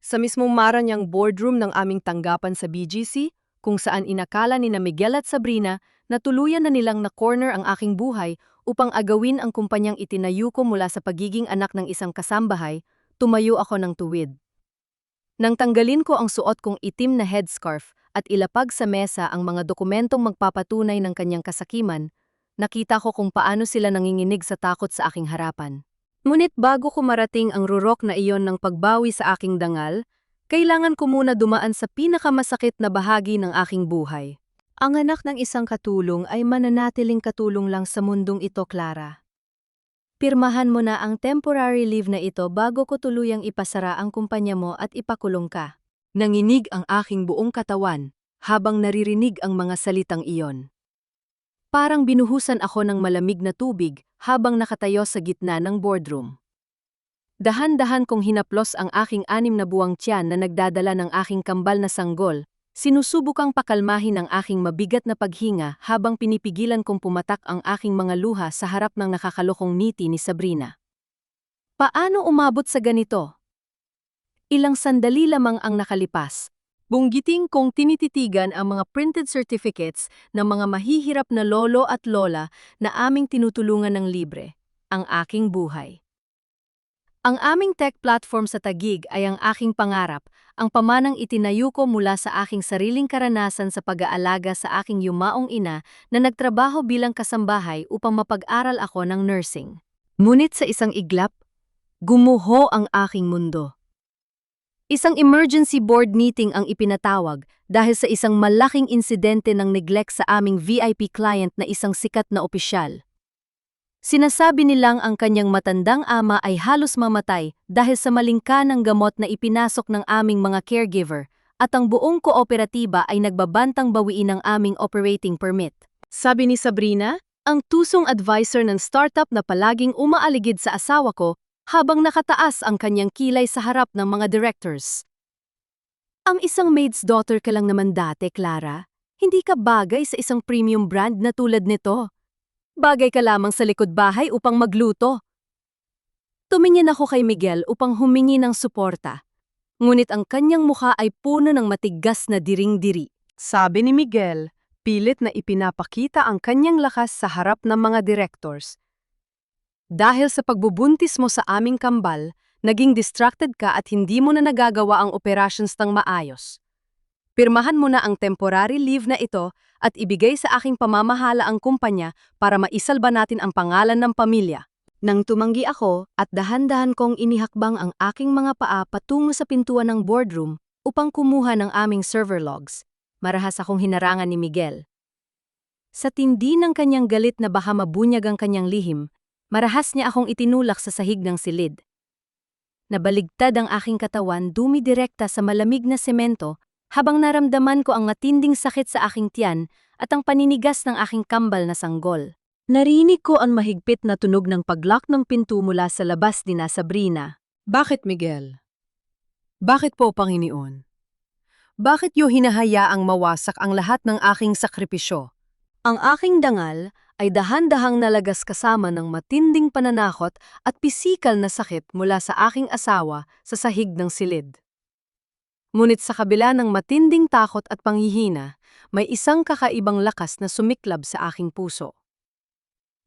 sa mismong maranyang boardroom ng aming tanggapan sa BGC, kung saan inakala ni na Miguel at Sabrina na tuluyan na nilang na-corner ang aking buhay upang agawin ang kumpanyang itinayo ko mula sa pagiging anak ng isang kasambahay, tumayo ako ng tuwid. Nang tanggalin ko ang suot kong itim na headscarf at ilapag sa mesa ang mga dokumentong magpapatunay ng kanyang kasakiman, nakita ko kung paano sila nanginginig sa takot sa aking harapan. Ngunit bago ko marating ang rurok na iyon ng pagbawi sa aking dangal, kailangan ko muna dumaan sa pinakamasakit na bahagi ng aking buhay. Ang anak ng isang katulong ay mananatiling katulong lang sa mundong ito, Clara. Pirmahan mo na ang temporary leave na ito bago ko tuluyang ipasara ang kumpanya mo at ipakulong ka. Nanginig ang aking buong katawan habang naririnig ang mga salitang iyon. Parang binuhusan ako ng malamig na tubig habang nakatayo sa gitna ng boardroom. Dahan-dahan kong hinaplos ang aking 6 na buwang tiyan na nagdadala ng aking kambal na sanggol. Sinusubukang pakalmahin ang aking mabigat na paghinga habang pinipigilan kong pumatak ang aking mga luha sa harap ng nakakalokong ngiti ni Sabrina. Paano umabot sa ganito? Ilang sandali lamang ang nakalipas. Bunggiting kong tinititigan ang mga printed certificates ng mga mahihirap na lolo at lola na aming tinutulungan ng libre, ang aking buhay. Ang aming tech platform sa Taguig ay ang aking pangarap, ang pamanang itinayo ko mula sa aking sariling karanasan sa pag-aalaga sa aking yumaong ina na nagtrabaho bilang kasambahay upang mapag-aral ako ng nursing. Ngunit sa isang iglap, gumuho ang aking mundo. Isang emergency board meeting ang ipinatawag dahil sa isang malaking insidente ng neglect sa aming VIP client na isang sikat na opisyal. Sinasabi nilang ang kanyang matandang ama ay halos mamatay dahil sa malingka ng gamot na ipinasok ng aming mga caregiver at ang buong kooperatiba ay nagbabantang bawiin ang aming operating permit. Sabi ni Sabrina, ang tusong advisor ng startup na palaging umaaligid sa asawa ko habang nakataas ang kanyang kilay sa harap ng mga directors. Ang isang maid's daughter ka lang naman dati, Clara. Hindi ka bagay sa isang premium brand na tulad nito. Bagay ka lamang sa likod bahay upang magluto. Tumingin ako kay Miguel upang humingi ng suporta. Ngunit ang kanyang mukha ay puno ng matigas na diring-diri. Sabi ni Miguel, pilit na ipinapakita ang kanyang lakas sa harap ng mga directors. Dahil sa pagbubuntis mo sa aming kambal, naging distracted ka at hindi mo na nagagawa ang operations ng maayos. Pirmahan mo na ang temporary leave na ito at ibigay sa aking pamamahala ang kumpanya para maisalba natin ang pangalan ng pamilya. Nang tumanggi ako at dahan-dahan kong inihakbang ang aking mga paa patungo sa pintuan ng boardroom upang kumuha ng aming server logs, marahas akong hinarangan ni Miguel. Sa tindi ng kanyang galit na baka mabunyag ang kanyang lihim, marahas niya akong itinulak sa sahig ng silid. Nabaligtad ang aking katawan dumidirekta sa malamig na semento habang naramdaman ko ang matinding sakit sa aking tiyan at ang paninigas ng aking kambal na sanggol. Narinig ko ang mahigpit na tunog ng paglock ng pinto mula sa labas ni na Sabrina. Bakit, Miguel? Bakit po, Panginoon? Bakit yo hinahayaang mawasak ang lahat ng aking sakripisyo? Ang aking dangal ay dahan-dahang nalagas kasama ng matinding pananakot at pisikal na sakit mula sa aking asawa sa sahig ng silid. Ngunit sa kabila ng matinding takot at panghihina, may isang kakaibang lakas na sumiklab sa aking puso.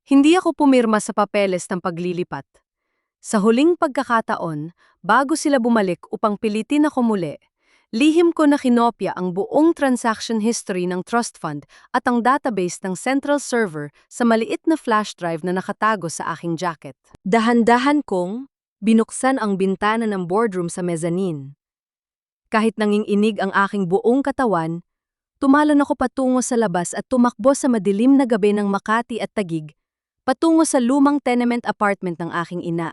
Hindi ako pumirma sa papeles ng paglilipat. Sa huling pagkakataon, bago sila bumalik upang pilitin ako muli, lihim ko na kinopya ang buong transaction history ng trust fund at ang database ng central server sa maliit na flash drive na nakatago sa aking jacket. Dahan-dahan kong binuksan ang bintana ng boardroom sa mezzanine. Kahit nanginginig ang aking buong katawan, tumalon ako patungo sa labas at tumakbo sa madilim na gabi ng Makati at Taguig, patungo sa lumang tenement apartment ng aking ina.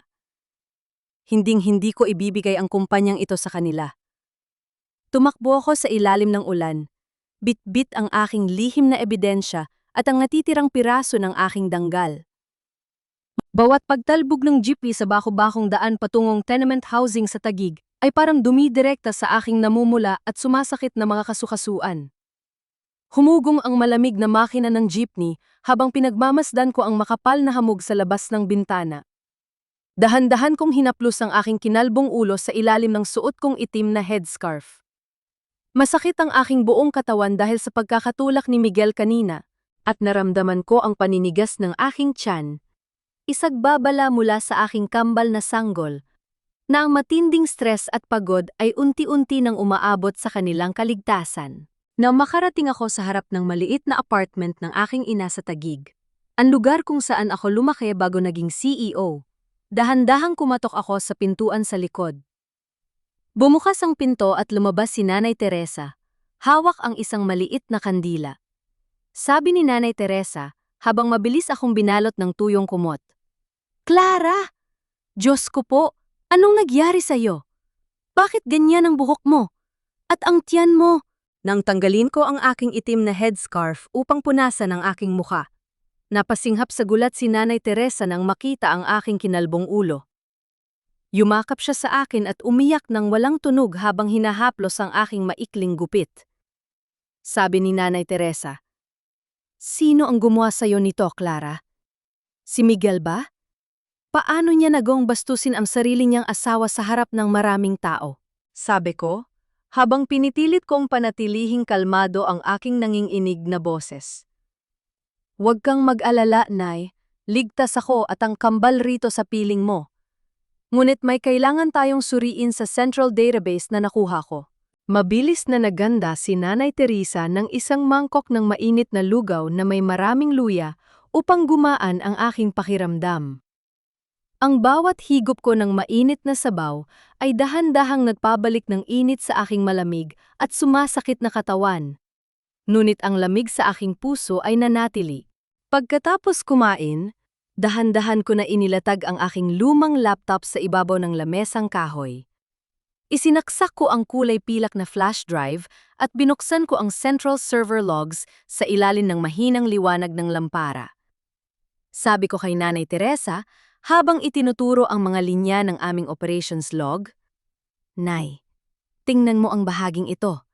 Hinding-hindi ko ibibigay ang kumpanyang ito sa kanila. Tumakbo ako sa ilalim ng ulan, bit-bit ang aking lihim na ebidensya at ang natitirang piraso ng aking danggal. Bawat pagtalbog ng jeepney sa bako-bakong daan patungong tenement housing sa Taguig ay parang dumidirekta sa aking namumula at sumasakit na mga kasukasuan. Humugong ang malamig na makina ng jeepney habang pinagmamasdan ko ang makapal na hamog sa labas ng bintana. Dahan-dahan kong hinaplos ang aking kinalbong ulo sa ilalim ng suot kong itim na headscarf. Masakit ang aking buong katawan dahil sa pagkakatulak ni Miguel kanina, at naramdaman ko ang paninigas ng aking tiyan. Isagbabala mula sa aking kambal na sanggol, na ang matinding stress at pagod ay unti-unti nang umaabot sa kanilang kaligtasan. Nang makarating ako sa harap ng maliit na apartment ng aking ina sa Taguig, ang lugar kung saan ako lumaki bago naging CEO, dahan-dahang kumatok ako sa pintuan sa likod. Bumukas ang pinto at lumabas si Nanay Teresa, hawak ang isang maliit na kandila. Sabi ni Nanay Teresa, habang mabilis akong binalot ng tuyong kumot. Clara! Diyos ko po, anong nagyari sa'yo? Bakit ganyan ang buhok mo? At ang tiyan mo? Nang tanggalin ko ang aking itim na headscarf upang punasan ang aking mukha. Napasinghap sa gulat si Nanay Teresa nang makita ang aking kinalbong ulo. Yumakap siya sa akin at umiyak ng walang tunog habang hinahaplos ang aking maikling gupit. Sabi ni Nanay Teresa, "Sino ang gumawa sa'yo nito, Clara? Si Miguel ba? Paano niya nagawang bastusin ang sarili niyang asawa sa harap ng maraming tao?" Sabi ko, habang pinitilit kong panatilihing kalmado ang aking nanginginig na boses. "Huwag kang mag-alala, Nay. Ligtas ako at ang kambal rito sa piling mo. Ngunit may kailangan tayong suriin sa central database na nakuha ko." Mabilis na naganda si Nanay Teresa ng isang mangkok ng mainit na lugaw na may maraming luya upang gumaan ang aking pakiramdam. Ang bawat higop ko ng mainit na sabaw ay dahan-dahang nagpabalik ng init sa aking malamig at sumasakit na katawan. Ngunit ang lamig sa aking puso ay nanatili. Pagkatapos kumain, dahan-dahan ko na inilatag ang aking lumang laptop sa ibabaw ng lamesang kahoy. Isinaksak ko ang kulay pilak na flash drive at binuksan ko ang central server logs sa ilalim ng mahinang liwanag ng lampara. Sabi ko kay Nanay Teresa habang itinuturo ang mga linya ng aming operations log, "Nay, tingnan mo ang bahaging ito.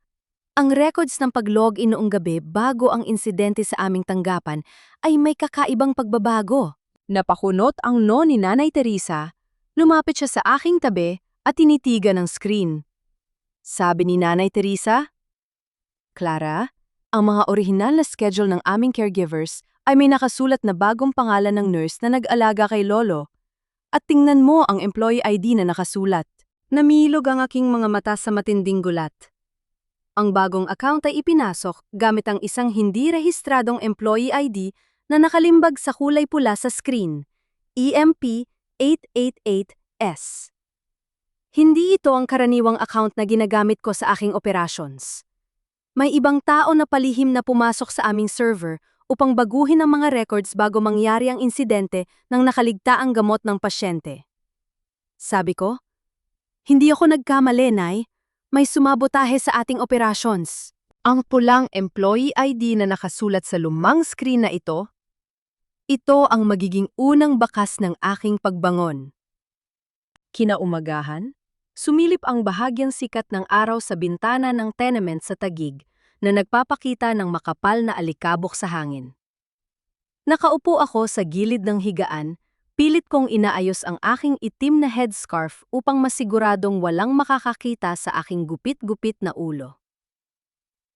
Ang records ng pag-login noong gabi bago ang insidente sa aming tanggapan ay may kakaibang pagbabago." Napakunot ang no ni Nanay Teresa, lumapit siya sa aking tabi at tinitigan ng screen. Sabi ni Nanay Teresa, "Clara, ang mga orihinal na schedule ng aming caregivers ay may nakasulat na bagong pangalan ng nurse na nag-alaga kay Lolo. At tingnan mo ang employee ID na nakasulat." Namilog ang aking mga mata sa matinding gulat. Ang bagong account ay ipinasok gamit ang isang hindi rehistradong employee ID na nakalimbag sa kulay pula sa screen, EMP 888S. Hindi ito ang karaniwang account na ginagamit ko sa aking operations. May ibang tao na palihim na pumasok sa aming server upang baguhin ang mga records bago mangyari ang insidente ng nakaligtaang gamot ng pasyente. Sabi ko, "Hindi ako nagkamali, Nay. May sumabotahe sa ating operations." Ang pulang employee ID na nakasulat sa lumang screen na ito ang magiging unang bakas ng aking pagbangon. Kinaumagahan, sumilip ang bahagyang sikat ng araw sa bintana ng tenement sa Taguig na nagpapakita ng makapal na alikabok sa hangin. Nakaupo ako sa gilid ng higaan, pilit kong inaayos ang aking itim na headscarf upang masiguradong walang makakakita sa aking gupit-gupit na ulo.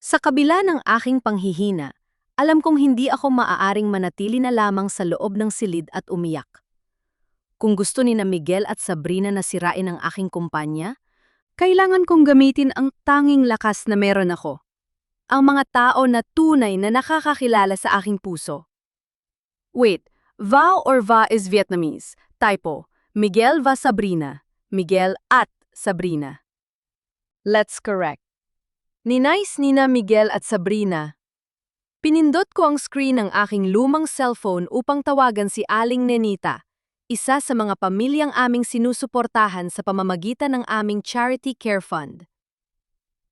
Sa kabila ng aking panghihina, alam kong hindi ako maaaring manatili na lamang sa loob ng silid at umiyak. Kung gusto ni na Miguel at Sabrina na sirain ang aking kumpanya, kailangan kong gamitin ang tanging lakas na meron ako. Ang mga tao na tunay na nakakakilala sa aking puso. Wait, Va or Va is Vietnamese. Typo, Miguel Va Sabrina. Miguel at Sabrina. Let's correct. Ninais nina Miguel at Sabrina. Pinindot ko ang screen ng aking lumang cellphone upang tawagan si Aling Nenita, isa sa mga pamilyang aming sinusuportahan sa pamamagitan ng aming charity care fund.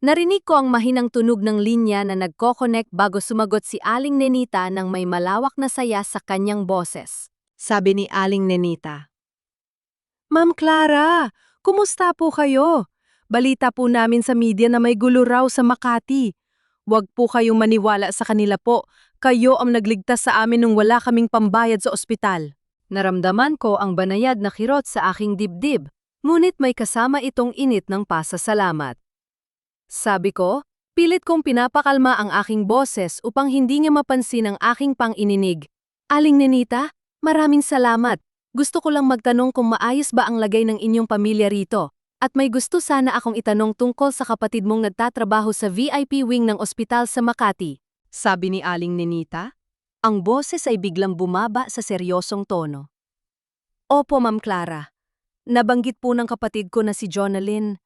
Narinig ko ang mahinang tunog ng linya na nagko-connect bago sumagot si Aling Nenita ng may malawak na saya sa kanyang boses. Sabi ni Aling Nenita, "Ma'am Clara, kumusta po kayo? Balita po namin sa media na may gulo raw sa Makati. Huwag po kayong maniwala sa kanila po. Kayo ang nagligtas sa amin nung wala kaming pambayad sa ospital." Naramdaman ko ang banayad na kirot sa aking dibdib, ngunit may kasama itong init ng pasasalamat. Sabi ko, pilit kong pinapakalma ang aking boses upang hindi niya mapansin ang aking pang-ininig. Aling Nenita, maraming salamat. Gusto ko lang magtanong kung maayos ba ang lagay ng inyong pamilya rito. At may gusto sana akong itanong tungkol sa kapatid mong nagtatrabaho sa VIP wing ng ospital sa Makati. Sabi ni Aling Nenita. Ang boses ay biglang bumaba sa seryosong tono. Opo, Ma'am Clara. Nabanggit po ng kapatid ko na si Jonalyn.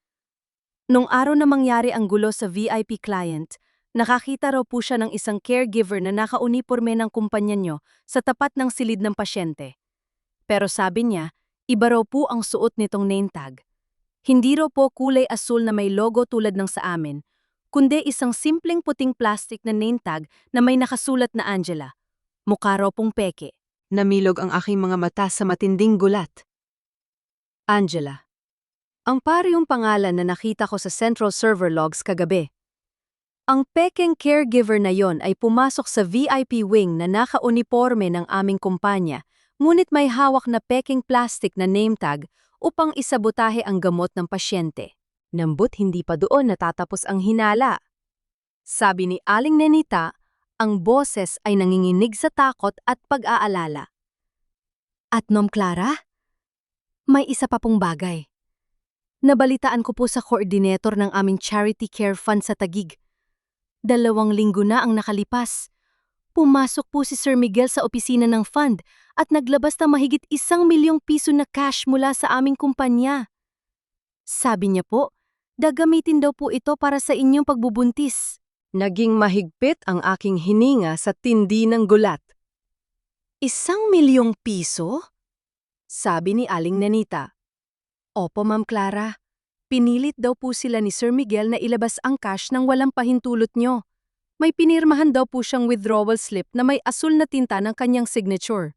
Nung araw na mangyari ang gulo sa VIP client, nakakita raw po siya ng isang caregiver na nakauniporme ng kumpanya nyo sa tapat ng silid ng pasyente. Pero sabi niya, iba raw po ang suot nitong name tag. Hindi raw po kulay asul na may logo tulad ng sa amin, kundi isang simpleng puting plastic na name tag na may nakasulat na Angela. Mukha raw pong peke. Namilog ang aking mga mata sa matinding gulat. Angela. Ang parehong pangalan na nakita ko sa Central Server Logs kagabi. Ang pekeng caregiver na yon ay pumasok sa VIP wing na naka-uniforme ng aming kumpanya, ngunit may hawak na pekeng plastic na name tag upang isabotahe ang gamot ng pasyente. Nambut hindi pa doon natatapos ang hinala. Sabi ni Aling Nenita, ang boses ay nanginginig sa takot at pag-aalala. At Ma'am Clara, may isa pa pong bagay. Nabalitaan ko po sa coordinator ng aming charity care fund sa Taguig. 2 linggo na ang nakalipas. Pumasok po si Sir Miguel sa opisina ng fund at naglabas ng mahigit 1 milyong piso na cash mula sa aming kumpanya. Sabi niya po, gagamitin daw po ito para sa inyong pagbubuntis. Naging mahigpit ang aking hininga sa tindi ng gulat. 1 milyong piso? Sabi ni Aling Nenita. Opo, Ma'am Clara. Pinilit daw po sila ni Sir Miguel na ilabas ang cash nang walang pahintulot nyo. May pinirmahan daw po siyang withdrawal slip na may asul na tinta ng kanyang signature.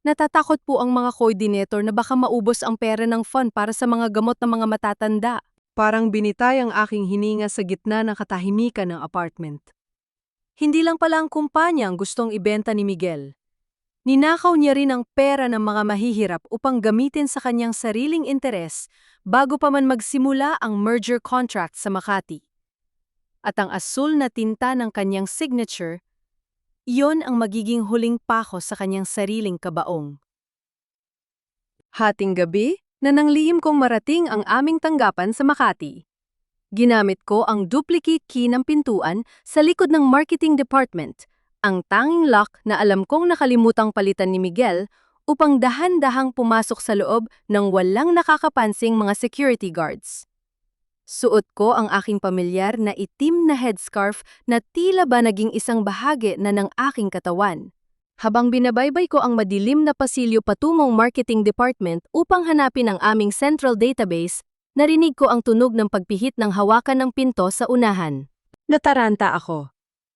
Natatakot po ang mga coordinator na baka maubos ang pera ng fund para sa mga gamot ng mga matatanda. Parang binitay ang aking hininga sa gitna ng katahimikan ng apartment. Hindi lang pala ang kumpanya ang gustong ibenta ni Miguel. Ninakaw niya rin ang pera ng mga mahihirap upang gamitin sa kanyang sariling interes bago pa man magsimula ang merger contract sa Makati. At ang asul na tinta ng kanyang signature, iyon ang magiging huling pako sa kanyang sariling kabaong. Hating gabi, na nang lihim kong marating ang aming tanggapan sa Makati. Ginamit ko ang duplicate key ng pintuan sa likod ng marketing department, ang tanging lock na alam kong nakalimutang palitan ni Miguel upang dahan-dahang pumasok sa loob ng walang nakakapansing mga security guards. Suot ko ang aking pamilyar na itim na headscarf na tila ba naging isang bahagi na ng aking katawan. Habang binabaybay ko ang madilim na pasilyo patungong marketing department upang hanapin ang aming central database, narinig ko ang tunog ng pagpihit ng hawakan ng pinto sa unahan. Nataranta ako.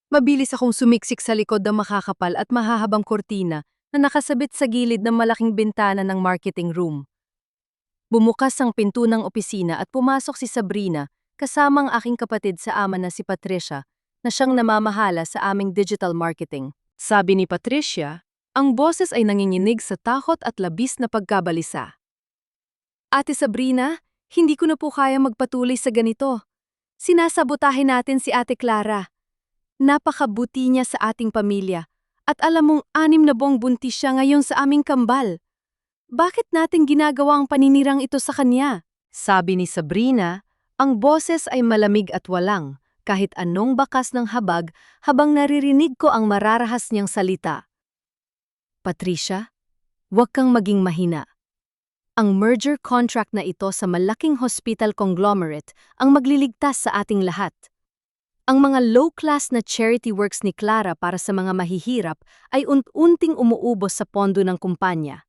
Mabilis akong sumiksik sa likod ng makakapal at mahahabang kurtina na nakasabit sa gilid ng malaking bintana ng marketing room. Bumukas ang pinto ng opisina at pumasok si Sabrina kasama ang aking kapatid sa ama na si Patricia na siyang namamahala sa aming digital marketing. Sabi ni Patricia, ang boses ay nanginginig sa takot at labis na pagkabalisa. Ate Sabrina, hindi ko na po kaya magpatuloy sa ganito. Sinasabotahin natin si Ate Clara. Napakabuti niya sa ating pamilya at alam mong 6 na buwang buntis siya ngayon sa aming kambal. Bakit natin ginagawa ang paninirang ito sa kanya? Sabi ni Sabrina, ang boses ay malamig at walang, kahit anong bakas ng habag habang naririnig ko ang mararahas niyang salita. Patricia, huwag kang maging mahina. Ang merger contract na ito sa malaking hospital conglomerate ang magliligtas sa ating lahat. Ang mga low-class na charity works ni Clara para sa mga mahihirap ay unti-unting umuubos sa pondo ng kumpanya.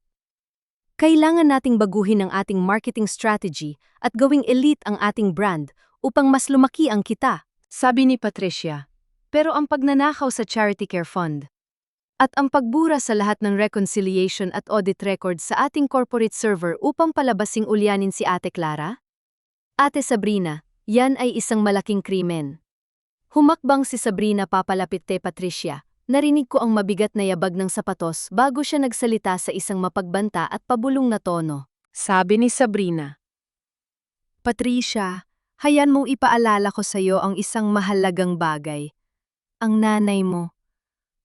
Kailangan nating baguhin ang ating marketing strategy at gawing elite ang ating brand upang mas lumaki ang kita. Sabi ni Patricia, pero ang pagnanakaw sa charity care fund at ang pagbura sa lahat ng reconciliation at audit records sa ating corporate server upang palabasing ulyanin si Ate Clara? Ate Sabrina, yan ay isang malaking krimen. Humakbang si Sabrina papalapit kay Patricia, Narinig ko ang mabigat na yabag ng sapatos bago siya nagsalita sa isang mapagbanta at pabulong na tono. Sabi ni Sabrina. Patricia, hayan mong ipaalala ko sa iyo ang isang mahalagang bagay. Ang nanay mo.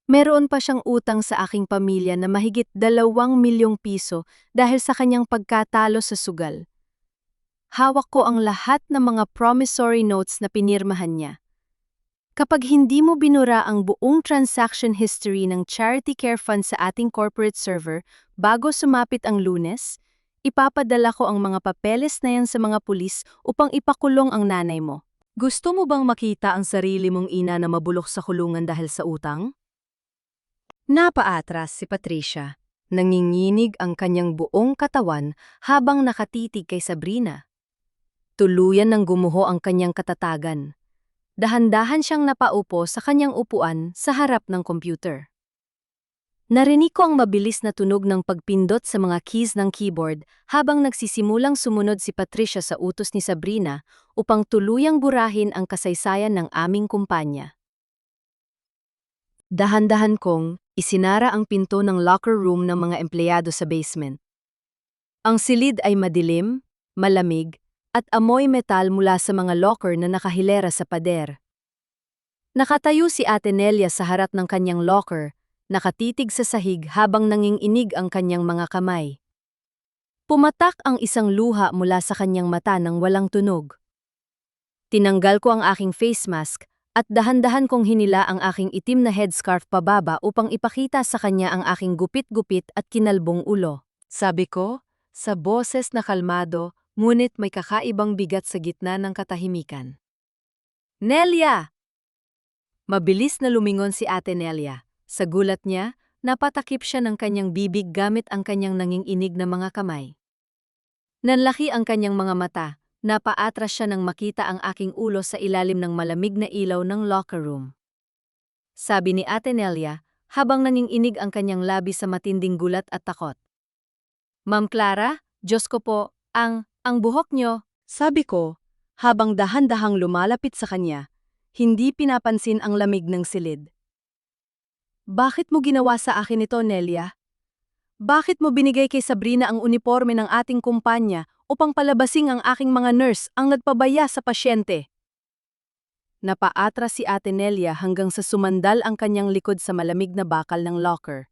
Meron pa siyang utang sa aking pamilya na mahigit 2 milyong piso dahil sa kanyang pagkatalo sa sugal. Hawak ko ang lahat ng mga promissory notes na pinirmahan niya. Kapag hindi mo binura ang buong transaction history ng charity care fund sa ating corporate server bago sumapit ang Lunes, ipapadala ko ang mga papeles na yan sa mga pulis upang ipakulong ang nanay mo. Gusto mo bang makita ang sarili mong ina na mabulok sa kulungan dahil sa utang? Napaatras si Patricia. Nanginginig ang kanyang buong katawan habang nakatitig kay Sabrina. Tuluyan ng gumuho ang kanyang katatagan. Dahan-dahan siyang napaupo sa kanyang upuan sa harap ng computer. Narinig ko ang mabilis na tunog ng pagpindot sa mga keys ng keyboard habang nagsisimulang sumunod si Patricia sa utos ni Sabrina upang tuluyang burahin ang kasaysayan ng aming kumpanya. Dahan-dahan kong isinara ang pinto ng locker room ng mga empleyado sa basement. Ang silid ay madilim, malamig, at amoy metal mula sa mga locker na nakahilera sa pader. Nakatayo si Ate Nelia sa harap ng kanyang locker, nakatitig sa sahig habang nanginginig ang kanyang mga kamay. Pumatak ang isang luha mula sa kanyang mata nang walang tunog. Tinanggal ko ang aking face mask at dahan-dahan kong hinila ang aking itim na headscarf pababa upang ipakita sa kanya ang aking gupit-gupit at kinalbong ulo. Sabi ko, sa boses na kalmado, ngunit may kakaibang bigat sa gitna ng katahimikan. Nelia! Mabilis na lumingon si Ate Nelia. Sa gulat niya, napatakip siya ng kanyang bibig gamit ang kanyang nanginginig na mga kamay. Nanlaki ang kanyang mga mata, napaatras siya nang makita ang aking ulo sa ilalim ng malamig na ilaw ng locker room. Sabi ni Ate Nelia, habang nanginginig ang kanyang labi sa matinding gulat at takot. Ma'am Clara, Diyos ko po, ang buhok niyo, sabi ko, habang dahan-dahang lumalapit sa kanya, hindi pinapansin ang lamig ng silid. Bakit mo ginawa sa akin ito, Nelia? Bakit mo binigay kay Sabrina ang uniforme ng ating kumpanya upang palabasing ang aking mga nurse ang nagpabaya sa pasyente? Napaatras si Ate Nelia hanggang sa sumandal ang kanyang likod sa malamig na bakal ng locker.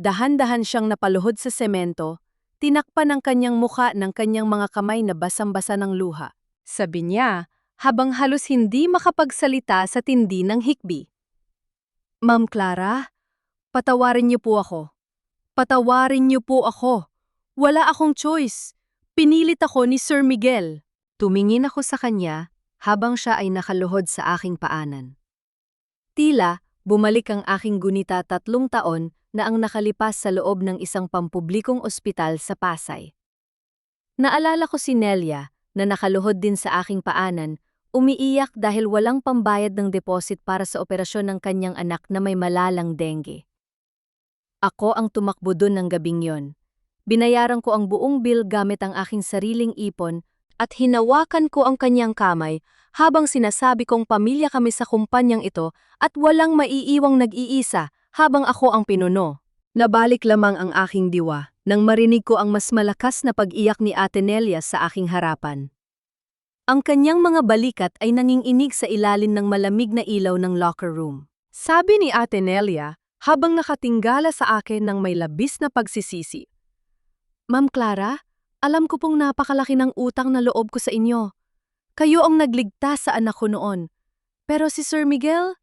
Dahan-dahan siyang napaluhod sa semento, tinakpan ang kanyang mukha ng kanyang mga kamay na basang-basa ng luha. Sabi niya, habang halos hindi makapagsalita sa tindi ng hikbi. Ma'am Clara, patawarin niyo po ako. Patawarin niyo po ako. Wala akong choice. Pinilit ako ni Sir Miguel. Tumingin ako sa kanya habang siya ay nakaluhod sa aking paanan. Tila, bumalik ang aking gunita 3 taon na ang nakalipas sa loob ng isang pampublikong ospital sa Pasay. Naalala ko si Nelia na nakaluhod din sa aking paanan, umiiyak dahil walang pambayad ng deposit para sa operasyon ng kanyang anak na may malalang dengue. Ako ang tumakbo dun ng gabing yon. Binayaran ko ang buong bill gamit ang aking sariling ipon at hinawakan ko ang kanyang kamay habang sinasabi kong pamilya kami sa kumpanyang ito at walang maiiwang nag-iisa habang ako ang pinuno. Nabalik lamang ang aking diwa nang marinig ko ang mas malakas na pag-iyak ni Ate Nelia sa aking harapan. Ang kanyang mga balikat ay nanginginig sa ilalim ng malamig na ilaw ng locker room. Sabi ni Ate Nelia habang nakatinggala sa akin ng may labis na pagsisisi. Ma'am Clara, alam ko pong napakalaki ng utang na loob ko sa inyo. Kayo ang nagligtas sa anak ko noon. Pero si Sir Miguel,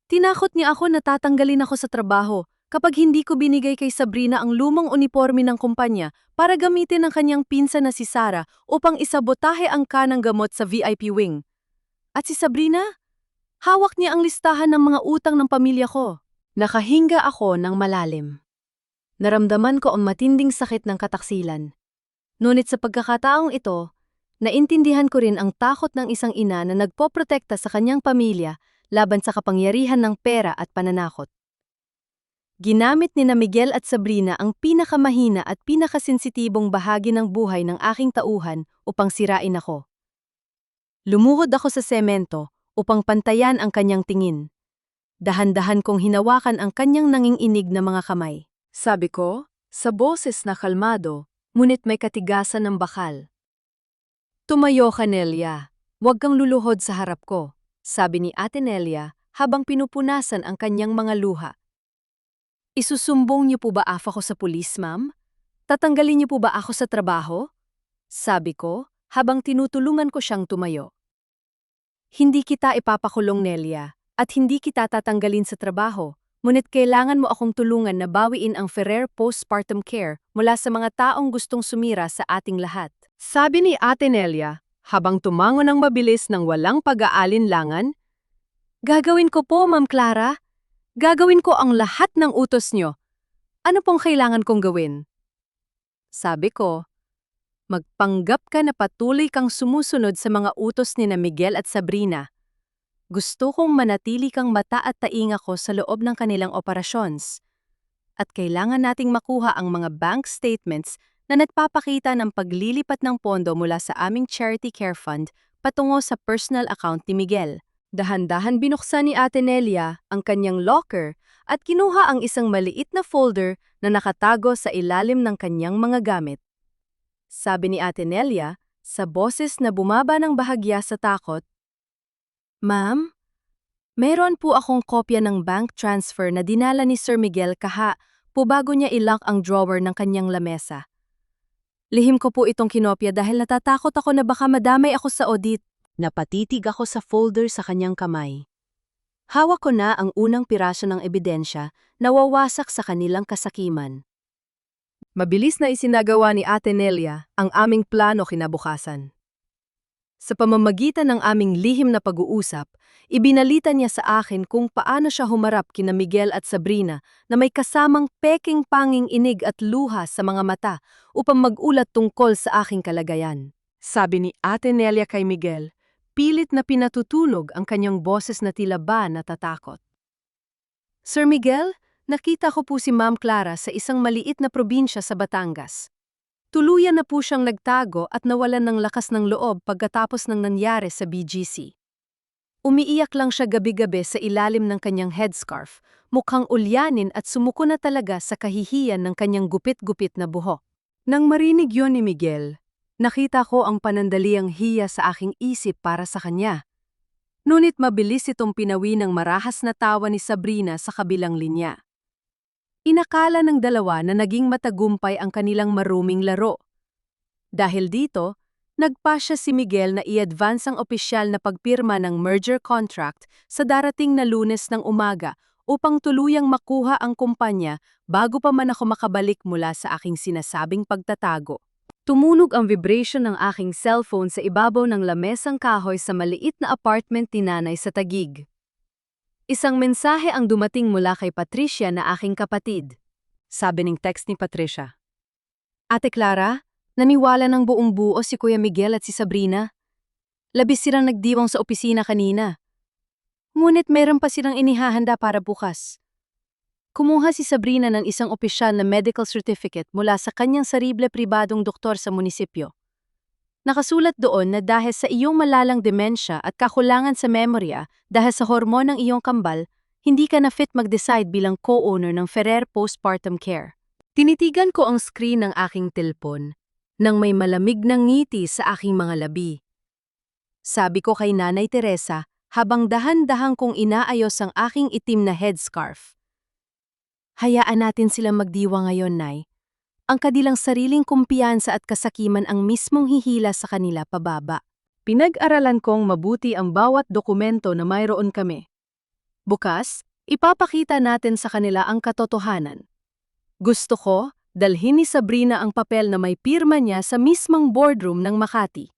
tinakot niya ako na tatanggalin ako sa trabaho kapag hindi ko binigay kay Sabrina ang lumang uniforme ng kumpanya para gamitin ng kanyang pinsan na si Sarah upang isabotahe ang kanang gamot sa VIP wing. At si Sabrina, hawak niya ang listahan ng mga utang ng pamilya ko. Nakahinga ako ng malalim. Naramdaman ko ang matinding sakit ng kataksilan. Ngunit sa pagkakataong ito, naintindihan ko rin ang takot ng isang ina na nagpoprotekta sa kanyang pamilya laban sa kapangyarihan ng pera at pananakot. Ginamit ni Miguel at Sabrina ang pinakamahina at pinakasensitibong bahagi ng buhay ng aking tauhan upang sirain ako. Lumuhod ako sa semento upang pantayan ang kanyang tingin. Dahan-dahan kong hinawakan ang kanyang nanginginig na mga kamay. Sabi ko, sa boses na kalmado, ngunit may katigasan ng bakal. Tumayo ka, Nelia. Huwag kang luluhod sa harap ko, sabi ni Ate Nelia habang pinupunasan ang kanyang mga luha. Isusumbong niyo po ba ako sa pulis, ma'am? Tatanggalin niyo po ba ako sa trabaho? Sabi ko, habang tinutulungan ko siyang tumayo. Hindi kita ipapakulong, Nelia, at hindi kita tatanggalin sa trabaho, ngunit kailangan mo akong tulungan na bawiin ang Ferrer postpartum care mula sa mga taong gustong sumira sa ating lahat. Sabi ni Ate Nelia, habang tumango ng mabilis ng walang pag-aalinlangan, "Gagawin ko po, Ma'am Clara. Gagawin ko ang lahat ng utos niyo. Ano pong kailangan kong gawin?" Sabi ko, "Magpanggap ka na patuloy kang sumusunod sa mga utos ni na Miguel at Sabrina. Gusto kong manatili kang mata at tainga ko sa loob ng kanilang operasyons. At kailangan nating makuha ang mga bank statements na nagpapakita ng paglilipat ng pondo mula sa aming charity care fund patungo sa personal account ni Miguel." Dahan-dahan binuksan ni Ate Nelia ang kanyang locker at kinuha ang isang maliit na folder na nakatago sa ilalim ng kanyang mga gamit. Sabi ni Ate Nelia, sa boses na bumaba ng bahagya sa takot, "Ma'am, meron po akong kopya ng bank transfer na dinala ni Sir Miguel po bago niya ilock ang drawer ng kanyang lamesa. Lihim ko po itong kinopya dahil natatakot ako na baka madamay ako sa audit." Napatitig ako sa folder sa kanyang kamay. Hawak ko na ang unang piraso ng ebidensya na wawasak sa kanilang kasakiman. Mabilis na isinagawa ni Ate Nelia ang aming plano kinabukasan. Sa pamamagitan ng aming lihim na pag-uusap, ibinalita niya sa akin kung paano siya humarap kina Miguel at Sabrina na may kasamang peking panging inig at luha sa mga mata upang mag-ulat tungkol sa aking kalagayan. Sabi ni Ate Nelia kay Miguel, pilit na pinatutulog ang kanyang boses na tila ba natatakot. "Sir Miguel, nakita ko po si Ma'am Clara sa isang maliit na probinsya sa Batangas. Tuluyan na po siyang nagtago at nawalan ng lakas ng loob pagkatapos ng nangyari sa BGC. Umiiyak lang siya gabi-gabi sa ilalim ng kanyang headscarf, mukhang ulyanin at sumuko na talaga sa kahihiyan ng kanyang gupit-gupit na buhok." Nang marinig yon ni Miguel, nakita ko ang panandaliang hiya sa aking isip para sa kanya. Ngunit mabilis itong pinawi ng marahas na tawa ni Sabrina sa kabilang linya. Inakala ng dalawa na naging matagumpay ang kanilang maruming laro. Dahil dito, nagpasya si Miguel na i-advance ang opisyal na pagpirma ng merger contract sa darating na Lunes ng umaga upang tuluyang makuha ang kumpanya bago pa man ako makabalik mula sa aking sinasabing pagtatago. Tumunog ang vibration ng aking cellphone sa ibabaw ng lamesang kahoy sa maliit na apartment ni Nanay sa Taguig. Isang mensahe ang dumating mula kay Patricia na aking kapatid. Sabi ng text ni Patricia, "Ate Clara, naniwala ng buong buo si Kuya Miguel at si Sabrina. Labis silang nagdiwang sa opisina kanina. Ngunit meron pa silang inihahanda para bukas. Kumuha si Sabrina ng isang opisyal na medical certificate mula sa kanyang sarible pribadong doktor sa munisipyo. Nakasulat doon na dahil sa iyong malalang demensya at kakulangan sa memorya dahil sa hormon ng iyong kambal, hindi ka na fit mag-decide bilang co-owner ng Ferrer Postpartum Care." Tinitigan ko ang screen ng aking telpon nang may malamig na ngiti sa aking mga labi. Sabi ko kay Nanay Teresa habang dahan-dahang kong inaayos ang aking itim na headscarf, "Hayaan natin silang magdiwa ngayon, Nay. Ang kanilang sariling kumpiyansa at kasakiman ang mismong hihila sa kanila pababa." Pinag-aralan kong mabuti ang bawat dokumento na mayroon kami. Bukas, ipapakita natin sa kanila ang katotohanan. Gusto ko, dalhin ni Sabrina ang papel na may pirma niya sa mismong boardroom ng Makati.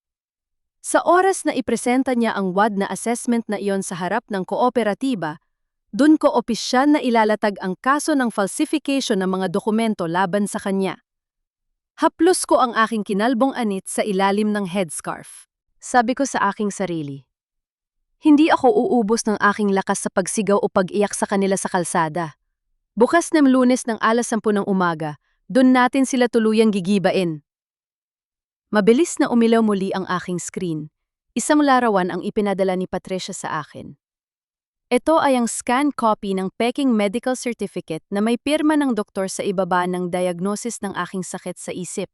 Sa oras na ipresenta niya ang WAD na assessment na iyon sa harap ng kooperatiba, dun ko opisyal na ilalatag ang kaso ng falsification ng mga dokumento laban sa kanya. Haplos ko ang aking kinalbong anit sa ilalim ng headscarf. Sabi ko sa aking sarili, hindi ako uubos ng aking lakas sa pagsigaw o pag-iyak sa kanila sa kalsada. Bukas ng Lunes ng 10:00 ng umaga, dun natin sila tuluyang gigibain. Mabilis na umilaw muli ang aking screen. Isang larawan ang ipinadala ni Patricia sa akin. Ito ay ang scan copy ng peking medical certificate na may pirma ng doktor sa ibaba ng diagnosis ng aking sakit sa isip.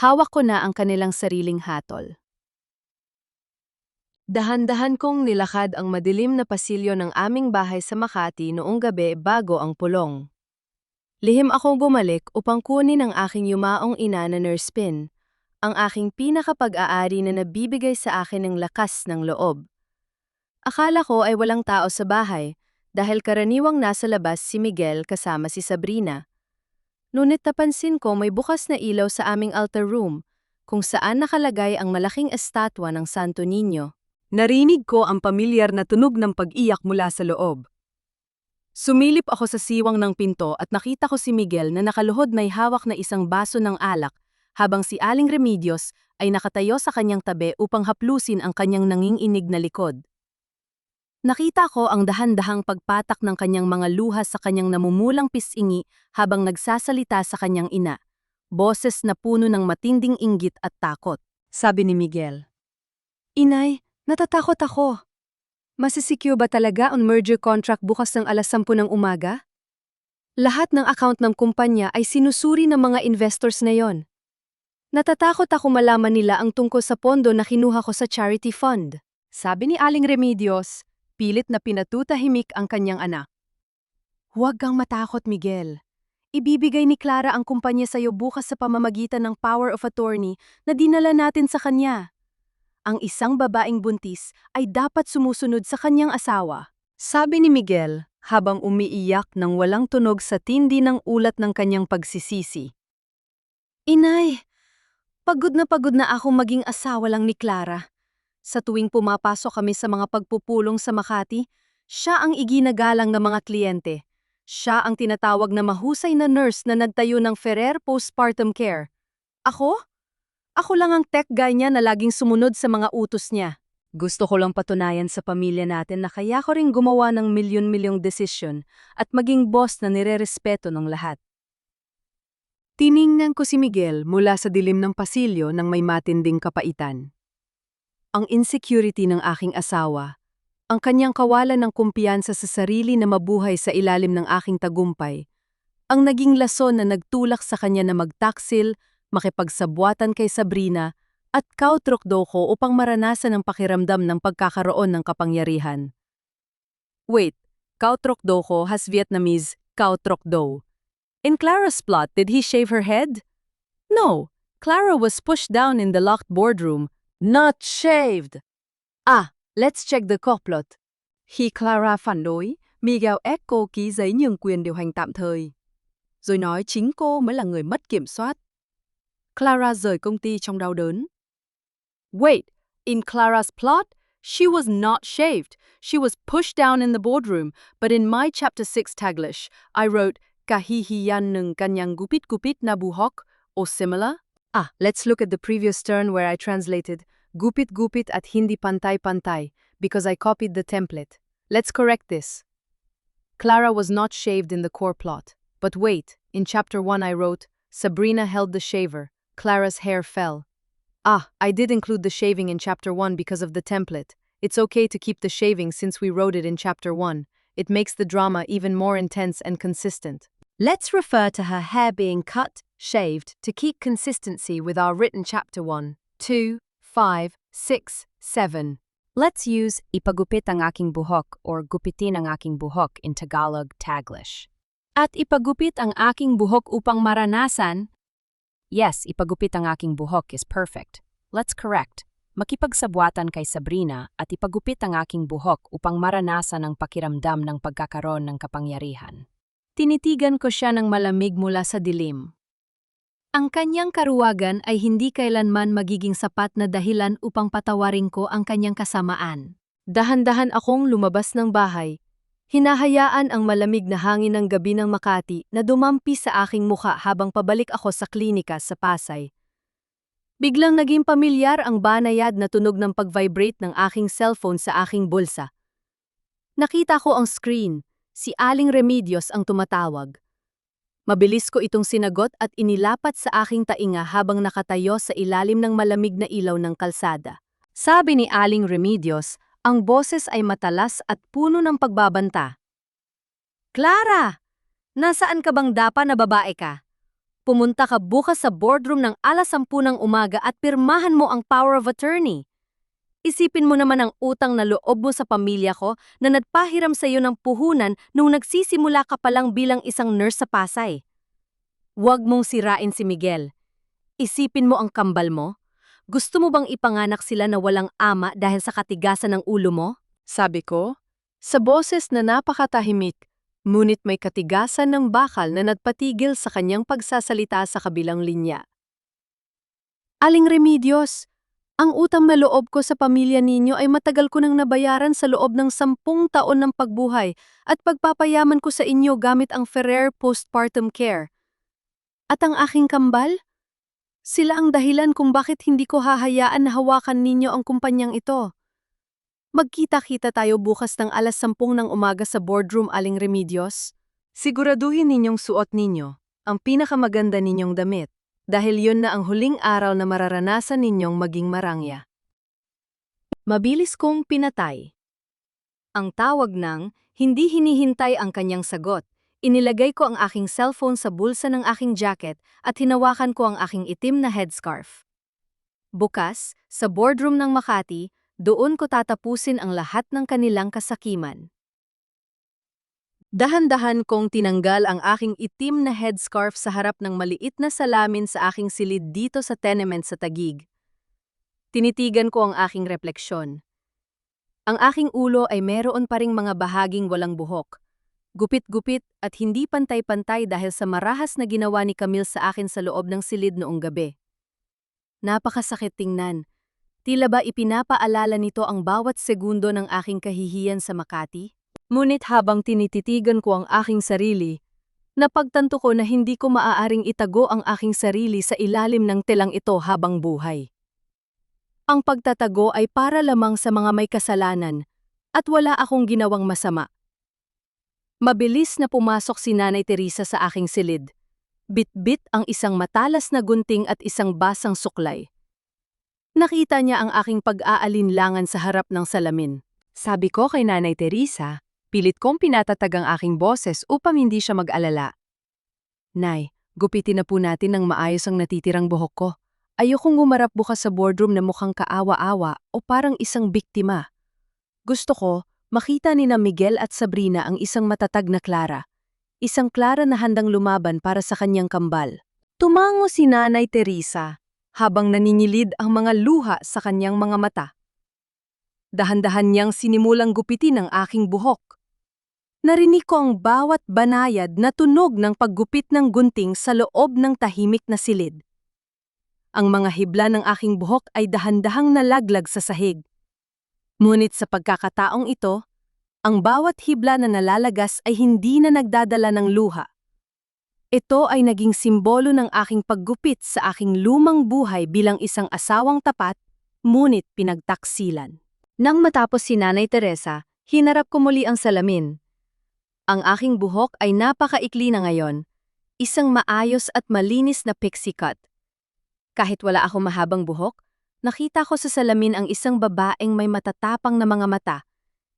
Hawak ko na ang kanilang sariling hatol. Dahan-dahan kong nilakad ang madilim na pasilyo ng aming bahay sa Makati noong gabi bago ang pulong. Lihim akong bumalik upang kunin ang aking yumaong ina na nurse pin, ang aking pinakapag-aari na nabibigay sa akin ng lakas ng loob. Akala ko ay walang tao sa bahay dahil karaniwang nasa labas si Miguel kasama si Sabrina. Ngunit napansin ko may bukas na ilaw sa aming altar room kung saan nakalagay ang malaking estatwa ng Santo Niño. Narinig ko ang pamilyar na tunog ng pag-iyak mula sa loob. Sumilip ako sa siwang ng pinto at nakita ko si Miguel na nakaluhod may hawak na isang baso ng alak habang si Aling Remedios ay nakatayo sa kanyang tabi upang haplusin ang kanyang nanginginig na likod. Nakita ko ang dahan-dahang pagpatak ng kanyang mga luha sa kanyang namumulang pisingi habang nagsasalita sa kanyang ina, boses na puno ng matinding inggit at takot. Sabi ni Miguel, "Inay, natatakot ako. Masisecure ba talaga ang merger contract bukas ng alas 10 ng umaga? Lahat ng account ng kumpanya ay sinusuri ng mga investors na yon. Natatakot ako malaman nila ang tungkol sa pondo na kinuha ko sa charity fund." Sabi ni Aling Remedios, pilit na pinatutahimik ang kanyang anak. "Huwag kang matakot, Miguel. Ibibigay ni Clara ang kumpanya sa iyo bukas sa pamamagitan ng power of attorney na dinala natin sa kanya. Ang isang babaeng buntis ay dapat sumusunod sa kanyang asawa." Sabi ni Miguel habang umiiyak ng walang tunog sa tindi ng ulat ng kanyang pagsisisi. "Inay, pagod na ako maging asawa lang ni Clara. Sa tuwing pumapasok kami sa mga pagpupulong sa Makati, siya ang iginagalang ng mga kliyente. Siya ang tinatawag na mahusay na nurse na nagtayo ng Ferrer Postpartum Care. Ako? Ako lang ang tech guy niya na laging sumunod sa mga utos niya. Gusto ko lang patunayan sa pamilya natin na kaya ko rin gumawa ng milyon-milyong desisyon at maging boss na nirerespeto ng lahat." Tiningnan ko si Miguel mula sa dilim ng pasilyo nang may matinding kapaitan. Ang insecurity ng aking asawa, ang kanyang kawalan ng kumpiyansa sa sarili na mabuhay sa ilalim ng aking tagumpay, ang naging lason na nagtulak sa kanya na magtaksil, makipagsabwatan kay Sabrina, at kautrokdo ko upang maranasan ang pakiramdam ng pagkakaroon ng kapangyarihan. Wait, kautrokdo ko has Vietnamese kautrokdo. In Clara's plot, did he shave her head? No, Clara was pushed down in the locked boardroom, not shaved. Let's check the complot. Khi Clara phản đối, Miguel ép cô ký giấy nhường quyền điều hành tạm thời, rồi nói chính cô mới là người mất kiểm soát. Clara rời công ty trong đau đớn. Wait, in Clara's plot, she was not shaved. She was pushed down in the boardroom, but in my chapter 6 Taglish, I wrote kahihiyan ng kanyang gupit-gupit na buhok o similar. Let's look at the previous turn where I translated gupit-gupit at hindi pantay-pantay because I copied the template. Let's correct this. Clara was not shaved in the core plot. But wait, in chapter 1 I wrote, Sabrina held the shaver, Clara's hair fell. I did include the shaving in chapter 1 because of the template. It's okay to keep the shaving since we wrote it in chapter 1. It makes the drama even more intense and consistent. Let's refer to her hair being cut, shaved, to keep consistency with our written chapter 1, 2, 5, 6, 7. Let's use ipagupit ang aking buhok or gupitin ang aking buhok in Tagalog Taglish. At ipagupit ang aking buhok upang maranasan. Yes, ipagupit ang aking buhok is perfect. Let's correct. Makipagsabwatan kay Sabrina at ipagupit ang aking buhok upang maranasan ang pakiramdam ng pagkakaroon ng kapangyarihan. Tinitigan ko siya ng malamig mula sa dilim. Ang kanyang karuwagan ay hindi kailanman magiging sapat na dahilan upang patawarin ko ang kanyang kasamaan. Dahan-dahan akong lumabas ng bahay. Hinahayaan ang malamig na hangin ng gabi ng Makati na dumampi sa aking mukha habang pabalik ako sa klinika sa Pasay. Biglang naging pamilyar ang banayad na tunog ng pag-vibrate ng aking cellphone sa aking bulsa. Nakita ko ang screen, si Aling Remedios ang tumatawag. Mabilis ko itong sinagot at inilapat sa aking tainga habang nakatayo sa ilalim ng malamig na ilaw ng kalsada. Sabi ni Aling Remedios, Ang boses ay matalas at puno ng pagbabanta. Clara! Nasaan ka bang dapa na babae ka? Pumunta ka bukas sa boardroom ng 10:00 ng umaga at pirmahan mo ang power of attorney. Isipin mo naman ang utang na loob mo sa pamilya ko na nagpahiram sa iyo ng puhunan nung nagsisimula ka pa lang bilang isang nurse sa Pasay. Huwag mong sirain si Miguel. Isipin mo ang kambal mo. Gusto mo bang ipanganak sila na walang ama dahil sa katigasan ng ulo mo? Sabi ko, sa boses na napakatahimik, ngunit may katigasan ng bakal na nagpatigil sa kanyang pagsasalita sa kabilang linya. Aling Remedios, ang utang na loob ko sa pamilya ninyo ay matagal ko nang nabayaran sa loob ng 10 taon ng pagbuhay at pagpapayaman ko sa inyo gamit ang Ferrer Postpartum Care. At ang aking kambal? Sila ang dahilan kung bakit hindi ko hahayaan na hawakan ninyo ang kumpanyang ito. Magkita-kita tayo bukas ng 10:00 ng umaga sa boardroom, Aling Remedios. Siguraduhin ninyong suot ninyo ang pinakamaganda ninyong damit dahil yun na ang huling araw na mararanasan ninyong maging marangya. Mabilis kong pinatay. Ang tawag ng hindi hinihintay ang kanyang sagot. Inilagay ko ang aking cellphone sa bulsa ng aking jacket at hinawakan ko ang aking itim na headscarf. Bukas, sa boardroom ng Makati, doon ko tatapusin ang lahat ng kanilang kasakiman. Dahan-dahan kong tinanggal ang aking itim na headscarf sa harap ng maliit na salamin sa aking silid dito sa tenement sa Taguig. Tinitigan ko ang aking refleksyon. Ang aking ulo ay meron pa ring mga bahaging walang buhok. Gupit-gupit at hindi pantay-pantay dahil sa marahas na ginawa ni Camille sa akin sa loob ng silid noong gabi. Napakasakit tingnan. Tila ba ipinapaalala nito ang bawat segundo ng aking kahihiyan sa Makati? Ngunit habang tinititigan ko ang aking sarili, napagtanto ko na hindi ko maaaring itago ang aking sarili sa ilalim ng telang ito habang buhay. Ang pagtatago ay para lamang sa mga may kasalanan at wala akong ginawang masama. Mabilis na pumasok si Nanay Teresa sa aking silid. Bit-bit ang isang matalas na gunting at isang basang suklay. Nakita niya ang aking pag-aalinlangan sa harap ng salamin. Sabi ko kay Nanay Teresa, pilit kong pinatatag ang aking boses upang hindi siya mag-alala. Nay, gupitin na po natin ng maayos ang natitirang buhok ko. Ayokong umarap bukas sa boardroom na mukhang kaawa-awa o parang isang biktima. Gusto ko, makita ni na Miguel at Sabrina ang isang matatag na Clara. Isang Clara na handang lumaban para sa kanyang kambal. Tumango si Nanay Teresa habang naninilid ang mga luha sa kanyang mga mata. Dahan-dahan niyang sinimulang gupitin ang aking buhok. Narinig ko ang bawat banayad na tunog ng paggupit ng gunting sa loob ng tahimik na silid. Ang mga hibla ng aking buhok ay dahan-dahang nalaglag sa sahig. Ngunit sa pagkakataong ito, ang bawat hibla na nalalagas ay hindi na nagdadala ng luha. Ito ay naging simbolo ng aking paggupit sa aking lumang buhay bilang isang asawang tapat, ngunit pinagtaksilan. Nang matapos si Nanay Teresa, hinarap ko muli ang salamin. Ang aking buhok ay napakaikli na ngayon, isang maayos at malinis na pixie cut. Kahit wala akong mahabang buhok, nakita ko sa salamin ang isang babaeng may matatapang na mga mata,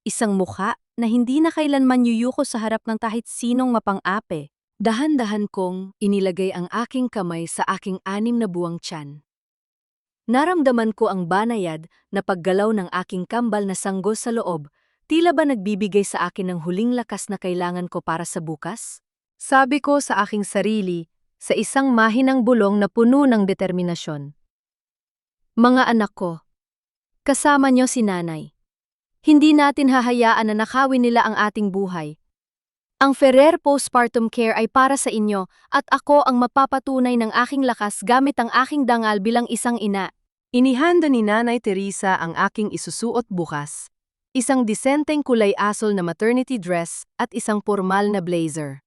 isang mukha na hindi na kailanman yuyuko sa harap ng kahit sinong mapang-ape. Dahan-dahan kong inilagay ang aking kamay sa aking 6 na buwang tiyan. Naramdaman ko ang banayad na paggalaw ng aking kambal na sanggol sa loob, tila ba nagbibigay sa akin ng huling lakas na kailangan ko para sa bukas? Sabi ko sa aking sarili, sa isang mahinang bulong na puno ng determinasyon. Mga anak ko, kasama niyo si Nanay. Hindi natin hahayaan na nakawin nila ang ating buhay. Ang Ferrer Postpartum Care ay para sa inyo at ako ang mapapatunay ng aking lakas gamit ang aking dangal bilang isang ina. Inihanda ni Nanay Teresa ang aking isusuot bukas. Isang disenteng kulay asol na maternity dress at isang formal na blazer.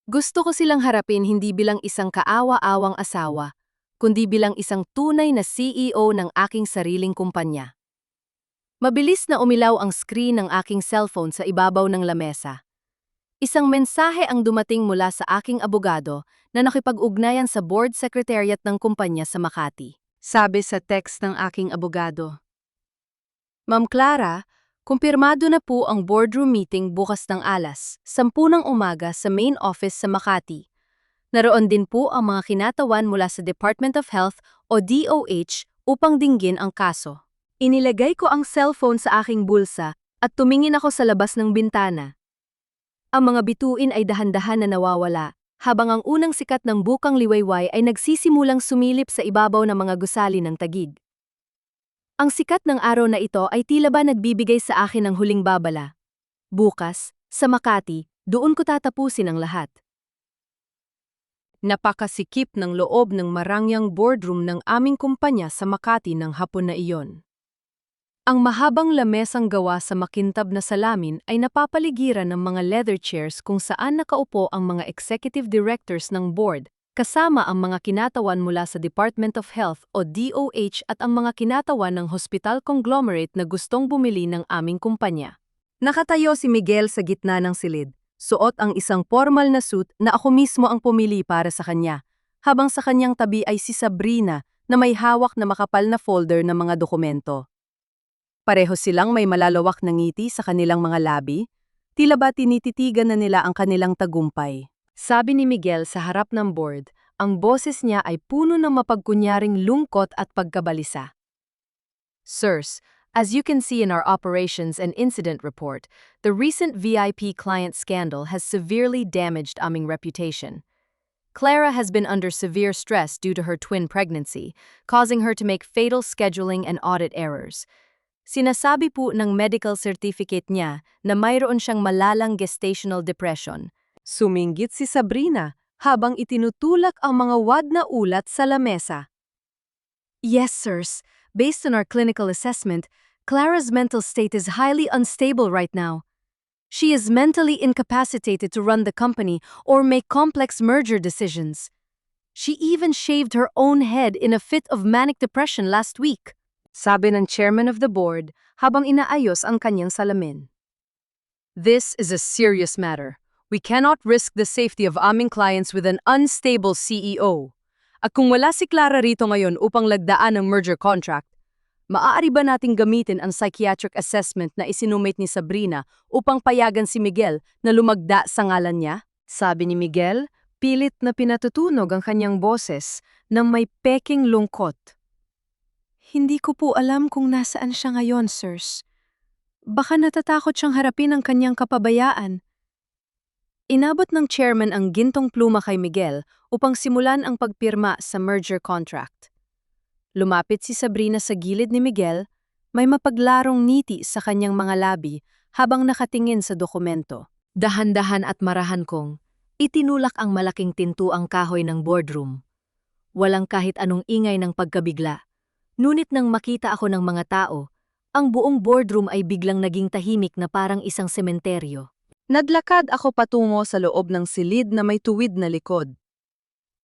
Gusto ko silang harapin hindi bilang isang kaawa-awang asawa, kundi bilang isang tunay na CEO ng aking sariling kumpanya. Mabilis na umilaw ang screen ng aking cellphone sa ibabaw ng lamesa. Isang mensahe ang dumating mula sa aking abogado na nakipag-ugnayan sa board secretariat ng kumpanya sa Makati. Sabi sa text ng aking abogado, Ma'am Clara, kumpirmado na po ang boardroom meeting bukas ng alas 10 ng umaga sa main office sa Makati. Naroon din po ang mga kinatawan mula sa Department of Health o DOH upang dinggin ang kaso. Inilagay ko ang cellphone sa aking bulsa at tumingin ako sa labas ng bintana. Ang mga bituin ay dahan-dahan na nawawala, habang ang unang sikat ng bukang liwayway ay nagsisimulang sumilip sa ibabaw ng mga gusali ng Taguig. Ang sikat ng araw na ito ay tila ba nagbibigay sa akin ng huling babala. Bukas, sa Makati, doon ko tatapusin ang lahat. Napakasikip ng loob ng marangyang boardroom ng aming kumpanya sa Makati ng hapon na iyon. Ang mahabang lamesang gawa sa makintab na salamin ay napapaligiran ng mga leather chairs kung saan nakaupo ang mga executive directors ng board, kasama ang mga kinatawan mula sa Department of Health o DOH at ang mga kinatawan ng hospital conglomerate na gustong bumili ng aming kumpanya. Nakatayo si Miguel sa gitna ng silid. Suot ang isang formal na suit na ako mismo ang pumili para sa kanya, habang sa kanyang tabi ay si Sabrina na may hawak na makapal na folder ng mga dokumento. Pareho silang may malalawak na ngiti sa kanilang mga labi, tila ba tinititigan na nila ang kanilang tagumpay. Sabi ni Miguel sa harap ng board, ang boses niya ay puno ng mapagkunyaring lungkot at pagkabalisa. Sirs, as you can see in our operations and incident report, the recent VIP client scandal has severely damaged aming reputation. Clara has been under severe stress due to her twin pregnancy, causing her to make fatal scheduling and audit errors. Sinasabi po ng medical certificate niya na mayroon siyang malalang gestational depression. Suminggit si Sabrina habang itinutulak ang mga wad na ulat sa lamesa. Yes, sirs. Based on our clinical assessment, Clara's mental state is highly unstable right now. She is mentally incapacitated to run the company or make complex merger decisions. She even shaved her own head in a fit of manic depression last week, sabi ng chairman of the board habang inaayos ang kanyang salamin. This is a serious matter. We cannot risk the safety of aming clients with an unstable CEO. At kung wala si Clara rito ngayon upang lagdaan ang merger contract, maaari ba nating gamitin ang psychiatric assessment na isinumate ni Sabrina upang payagan si Miguel na lumagda sa ngalan niya? Sabi ni Miguel, pilit na pinatutunog ang kanyang boses na may peking lungkot. Hindi ko po alam kung nasaan siya ngayon, sirs. Baka natatakot siyang harapin ang kanyang kapabayaan. Inabot ng chairman ang gintong pluma kay Miguel upang simulan ang pagpirma sa merger contract. Lumapit si Sabrina sa gilid ni Miguel, may mapaglarong ngiti sa kanyang mga labi habang nakatingin sa dokumento. Dahan-dahan at marahan kong, itinulak ang malaking tintuang kahoy ng boardroom. Walang kahit anong ingay ng pagkabigla. Ngunit nang makita ako ng mga tao, ang buong boardroom ay biglang naging tahimik na parang isang sementeryo. Nadlakad ako patungo sa loob ng silid na may tuwid na likod.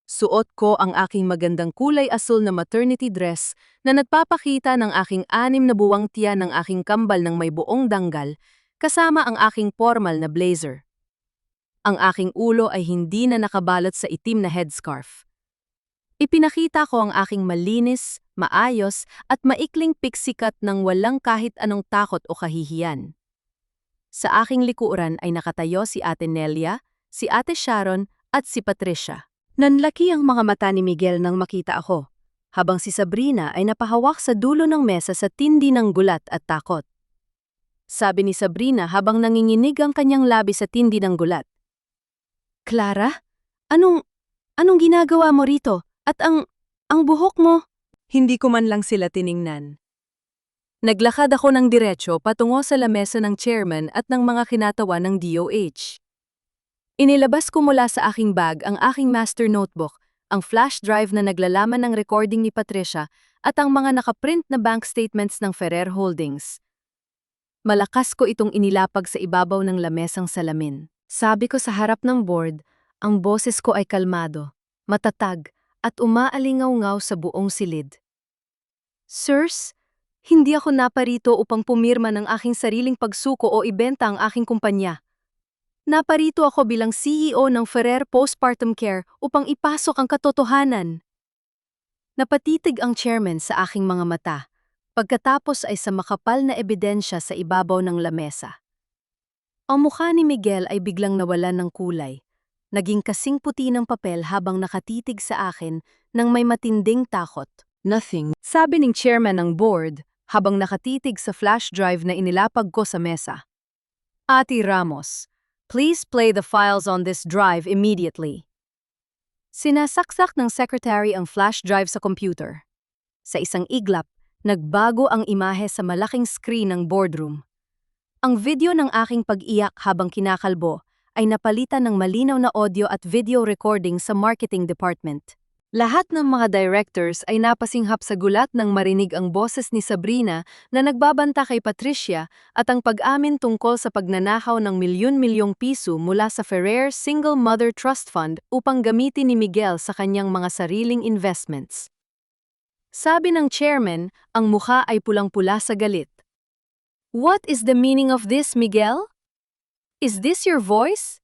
Suot ko ang aking magandang kulay asul na maternity dress na nagpapakita ng aking 6 na buwang tiyan ng aking kambal ng may buong danggal, kasama ang aking formal na blazer. Ang aking ulo ay hindi na nakabalot sa itim na headscarf. Ipinakita ko ang aking malinis, maayos at maikling piksikat ng walang kahit anong takot o kahihiyan. Sa aking likuran ay nakatayo si Ate Nelia, si Ate Sharon at si Patricia. Nanlaki ang mga mata ni Miguel nang makita ako, habang si Sabrina ay napahawak sa dulo ng mesa sa tindi ng gulat at takot. Sabi ni Sabrina habang nanginginig ang kanyang labi sa tindi ng gulat. Clara, anong ginagawa mo rito? At ang buhok mo? Hindi ko man lang sila tiningnan. Naglakad ako ng diretsyo patungo sa lamesa ng chairman at ng mga kinatawan ng DOH. Inilabas ko mula sa aking bag ang aking master notebook, ang flash drive na naglalaman ng recording ni Patricia at ang mga nakaprint na bank statements ng Ferrer Holdings. Malakas ko itong inilapag sa ibabaw ng lamesang salamin. Sabi ko sa harap ng board, ang boses ko ay kalmado, matatag at umaalingaw-ngaw sa buong silid. Sirs, hindi ako naparito upang pumirma ng aking sariling pagsuko o ibenta ang aking kumpanya. Naparito ako bilang CEO ng Ferrer Postpartum Care upang ipasok ang katotohanan. Napatitig ang chairman sa aking mga mata. Pagkatapos ay sa makapal na ebidensya sa ibabaw ng lamesa. Ang mukha ni Miguel ay biglang nawalan ng kulay. Naging kasing puti ng papel habang nakatitig sa akin nang may matinding takot. Nothing. Sabi ng chairman ng board habang nakatitig sa flash drive na inilapag ko sa mesa. Ate Ramos, please play the files on this drive immediately. Sinasaksak ng secretary ang flash drive sa computer. Sa isang iglap, nagbago ang imahe sa malaking screen ng boardroom. Ang video ng aking pag-iyak habang kinakalbo ay napalitan ng malinaw na audio at video recording sa marketing department. Lahat ng mga directors ay napasinghap sa gulat nang marinig ang boses ni Sabrina na nagbabanta kay Patricia at ang pag-amin tungkol sa pagnanakaw ng milyon-milyong piso mula sa Ferrer Single Mother Trust Fund upang gamitin ni Miguel sa kanyang mga sariling investments. Sabi ng chairman, ang mukha ay pulang-pula sa galit. What is the meaning of this, Miguel? Is this your voice?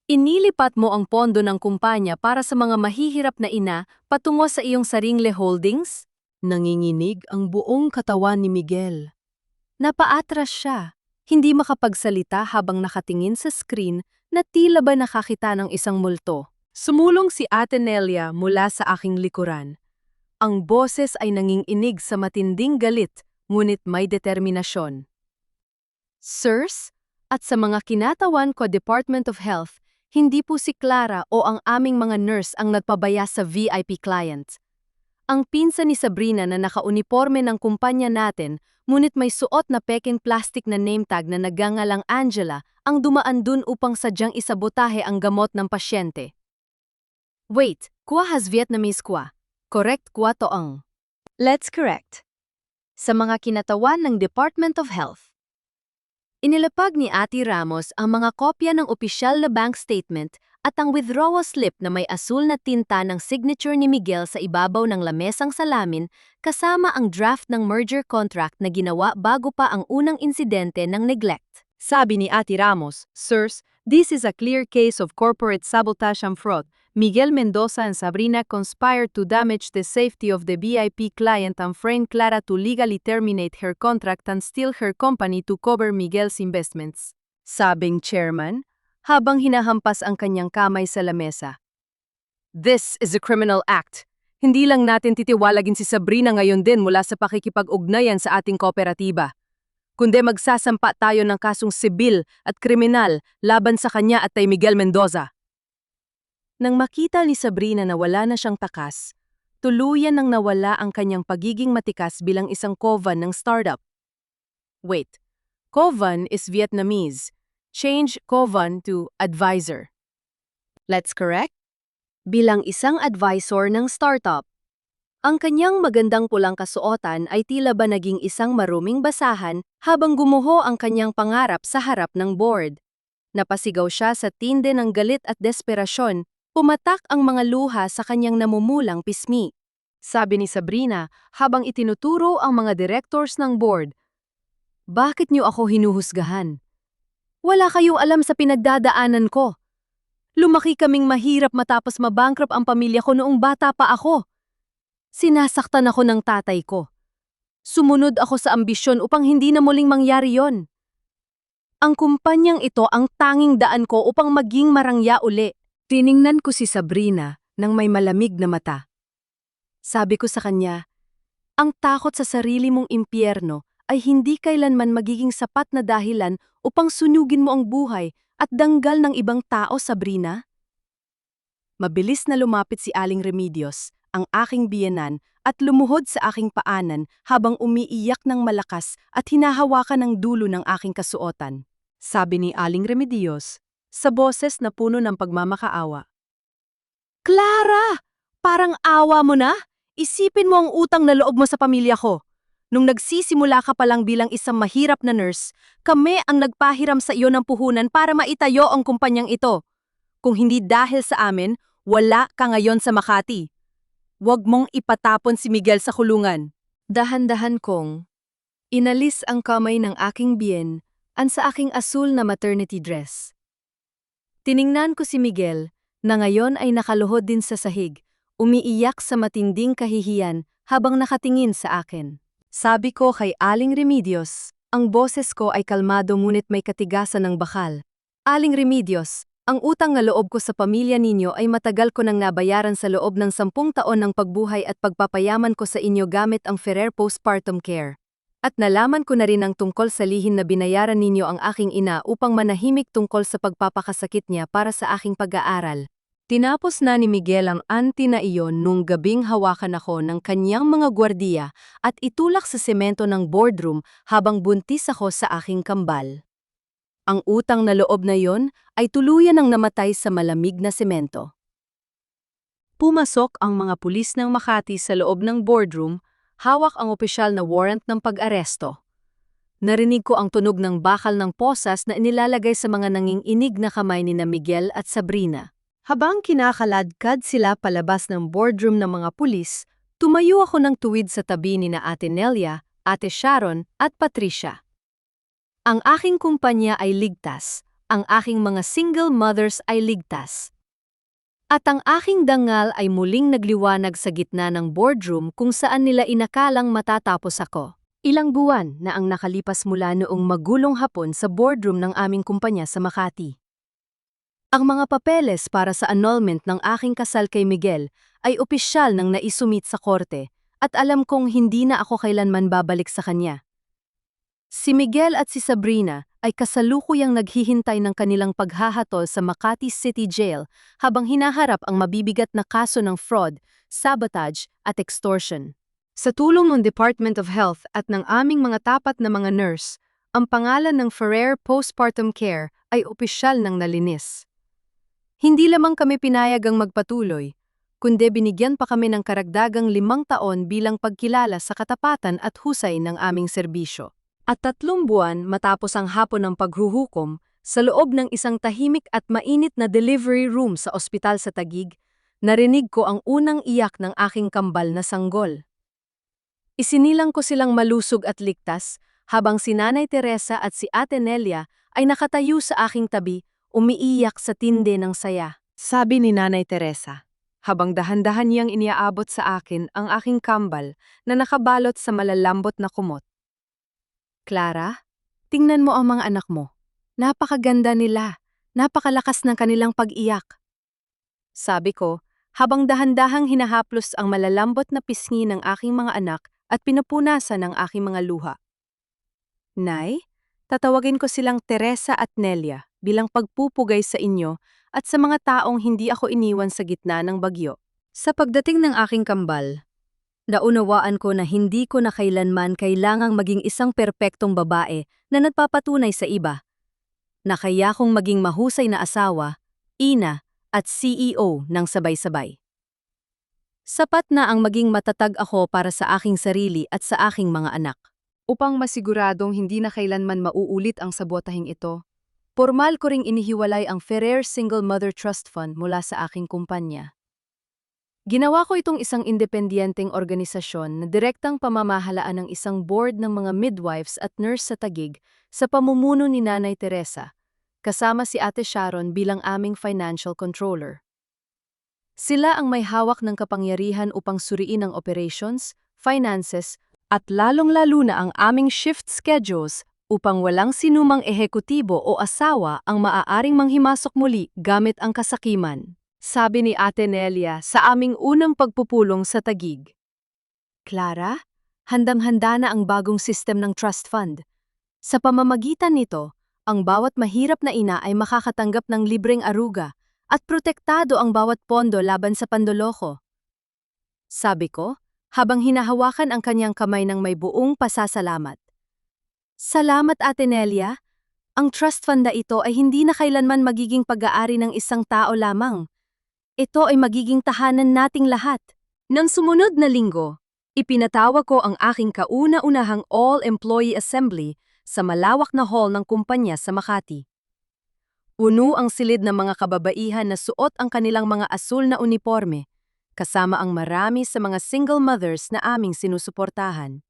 Inilipat mo ang pondo ng kumpanya para sa mga mahihirap na ina patungo sa iyong sarili holdings? Nanginginig ang buong katawan ni Miguel. Napaatras siya, hindi makapagsalita habang nakatingin sa screen na tila ba nakakita ng isang multo. Sumulong si Ate Nelia mula sa aking likuran. Ang boses ay nanginginig sa matinding galit, ngunit may determinasyon. Sirs, at sa mga kinatawan ko Department of Health, hindi po si Clara o ang aming mga nurse ang nagpabaya sa VIP client. Ang pinsan ni Sabrina na nakauniforme ng kumpanya natin, ngunit may suot na peking plastic na name tag na nagangalang Angela, ang dumaan dun upang sadyang isabotahe ang gamot ng pasyente. Wait, kuha has Vietnamese kuha. Correct kuha to ang. Let's correct. Sa mga kinatawan ng Department of Health. Inilapag ni Ate Ramos ang mga kopya ng opisyal na bank statement at ang withdrawal slip na may asul na tinta ng signature ni Miguel sa ibabaw ng lamesang salamin kasama ang draft ng merger contract na ginawa bago pa ang unang insidente ng neglect. Sabi ni Ate Ramos, Sirs, this is a clear case of corporate sabotage and fraud. Miguel Mendoza and Sabrina conspired to damage the safety of the VIP client and frame Clara to legally terminate her contract and steal her company to cover Miguel's investments. Sabing chairman, habang hinahampas ang kanyang kamay sa lamesa. This is a criminal act. Hindi lang natin titiwalagin si Sabrina ngayon din mula sa pakikipag-ugnayan sa ating kooperatiba. Kundi magsasampa tayo ng kasong sibil at kriminal laban sa kanya at kay Miguel Mendoza. Nang makita ni Sabrina na wala na siyang takas, tuluyan nang nawala ang kanyang pagiging matikas bilang isang kovan ng startup. Wait, kovan is Vietnamese. Change kovan to advisor. Let's correct? Bilang isang advisor ng startup, ang kanyang magandang pulang kasuotan ay tila ba naging isang maruming basahan habang gumuho ang kanyang pangarap sa harap ng board. Napasigaw siya sa tinde ng galit at desperasyon, pumatak ang mga luha sa kanyang namumulang pismi. Sabi ni Sabrina habang itinuturo ang mga directors ng board. Bakit niyo ako hinuhusgahan? Wala kayong alam sa pinagdadaanan ko. Lumaki kaming mahirap matapos mabankrupt ang pamilya ko noong bata pa ako. Sinasaktan ako ng tatay ko. Sumunod ako sa ambisyon upang hindi na muling mangyari yon. Ang kumpanyang ito ang tanging daan ko upang maging marangya uli. Tiningnan ko si Sabrina nang may malamig na mata. Sabi ko sa kanya, ang takot sa sarili mong impyerno ay hindi kailanman magiging sapat na dahilan upang sunugin mo ang buhay at danggal ng ibang tao, Sabrina. Mabilis na lumapit si Aling Remedios, ang aking biyenan, at lumuhod sa aking paanan habang umiiyak ng malakas at hinahawakan ang dulo ng aking kasuotan. Sabi ni Aling Remedios, sa boses na puno ng pagmamakaawa. Clara! Parang awa mo na? Isipin mo ang utang na loob mo sa pamilya ko. Nung nagsisimula ka pa lang bilang isang mahirap na nurse, kami ang nagpahiram sa iyo ng puhunan para maitayo ang kumpanyang ito. Kung hindi dahil sa amin, wala ka ngayon sa Makati. Huwag mong ipatapon si Miguel sa kulungan. Dahan-dahan kong inalis ang kamay ng aking biyen sa aking asul na maternity dress. Tiningnan ko si Miguel na ngayon ay nakaluhod din sa sahig, umiiyak sa matinding kahihiyan habang nakatingin sa akin. Sabi ko kay Aling Remedios. Ang boses ko ay kalmado ngunit may katigasan ng bakal. Aling Remedios, ang utang na loob ko sa pamilya ninyo ay matagal ko nang nabayaran sa loob ng 10 taon ng pagbuhay at pagpapayaman ko sa inyo gamit ang Ferrer Postpartum Care. At nalaman ko na rin ang tungkol sa lihim na binayaran ninyo ang aking ina upang manahimik tungkol sa pagpapakasakit niya para sa aking pag-aaral. Tinapos na ni Miguel ang anti na iyon nung gabing hawakan ako ng kanyang mga gwardiya at itulak sa semento ng boardroom habang buntis ako sa aking kambal. Ang utang na loob na yon ay tuluyan ng namatay sa malamig na semento. Pumasok ang mga pulis ng Makati sa loob ng boardroom, hawak ang opisyal na warrant ng pag-aresto. Narinig ko ang tunog ng bakal ng posas na inilalagay sa mga nanginginig na kamay ni na Miguel at Sabrina. Habang kinakaladkad sila palabas ng boardroom ng mga pulis, tumayo ako ng tuwid sa tabi ni na Ate Nelia, Ate Sharon at Patricia. Ang aking kumpanya ay ligtas, ang aking mga single mothers ay ligtas. At ang aking dangal ay muling nagliwanag sa gitna ng boardroom kung saan nila inakalang matatapos ako. Ilang buwan na ang nakalipas mula noong magulong hapon sa boardroom ng aming kumpanya sa Makati. Ang mga papeles para sa annulment ng aking kasal kay Miguel ay opisyal nang naisumit sa korte at alam kong hindi na ako kailanman babalik sa kanya. Si Miguel at si Sabrina ay kasalukuyang naghihintay ng kanilang paghahatol sa Makati City Jail habang hinaharap ang mabibigat na kaso ng fraud, sabotage at extortion. Sa tulong ng Department of Health at ng aming mga tapat na mga nurse, ang pangalan ng Ferrer Postpartum Care ay opisyal nang nalinis. Hindi lamang kami pinayagang magpatuloy, kundi binigyan pa kami ng karagdagang 5 taon bilang pagkilala sa katapatan at husay ng aming serbisyo. At 3 buwan matapos ang hapon ng paghuhukom, sa loob ng isang tahimik at mainit na delivery room sa ospital sa Taguig, narinig ko ang unang iyak ng aking kambal na sanggol. Isinilang ko silang malusog at ligtas, habang si Nanay Teresa at si Ate Nelia ay nakatayo sa aking tabi, umiiyak sa tindi ng saya. Sabi ni Nanay Teresa, habang dahan-dahan niyang iniaabot sa akin ang aking kambal na nakabalot sa malalambot na kumot. Clara, tingnan mo ang mga anak mo. Napakaganda nila. Napakalakas ng kanilang pag-iyak. Sabi ko, habang dahan-dahang hinahaplos ang malalambot na pisngi ng aking mga anak at pinupunasan ng aking mga luha. Nay, tatawagin ko silang Teresa at Nelia bilang pagpupugay sa inyo at sa mga taong hindi ako iniwan sa gitna ng bagyo. Sa pagdating ng aking kambal, naunawaan ko na hindi ko na kailanman kailangang maging isang perpektong babae na nagpapatunay sa iba. Na kaya kong maging mahusay na asawa, ina, at CEO ng sabay-sabay. Sapat na ang maging matatag ako para sa aking sarili at sa aking mga anak. Upang masiguradong hindi na kailanman mauulit ang sabotahing ito, formal ko ring inihiwalay ang Ferrer Single Mother Trust Fund mula sa aking kumpanya. Ginawa ko itong isang independenteng organisasyon na direktang pamamahalaan ng isang board ng mga midwives at nurse sa Taguig sa pamumuno ni Nanay Teresa, kasama si Ate Sharon bilang aming financial controller. Sila ang may hawak ng kapangyarihan upang suriin ang operations, finances, at lalong-lalo na ang aming shift schedules upang walang sinumang ehekutibo o asawa ang maaaring manghimasok muli gamit ang kasakiman. Sabi ni Ate Nelia sa aming unang pagpupulong sa Taguig. Clara, handang-handa na ang bagong system ng trust fund. Sa pamamagitan nito, ang bawat mahirap na ina ay makakatanggap ng libreng aruga at protektado ang bawat pondo laban sa pandoloko. Sabi ko, habang hinahawakan ang kanyang kamay ng may buong pasasalamat. Salamat Ate Nelia, ang trust fund na ito ay hindi na kailanman magiging pag-aari ng isang tao lamang. Ito ay magiging tahanan nating lahat. Nang sumunod na linggo, ipinatawag ko ang aking kauna-unahang all-employee assembly sa malawak na hall ng kumpanya sa Makati. Puno ang silid ng mga kababaihan na suot ang kanilang mga asul na uniforme, kasama ang marami sa mga single mothers na aming sinusuportahan.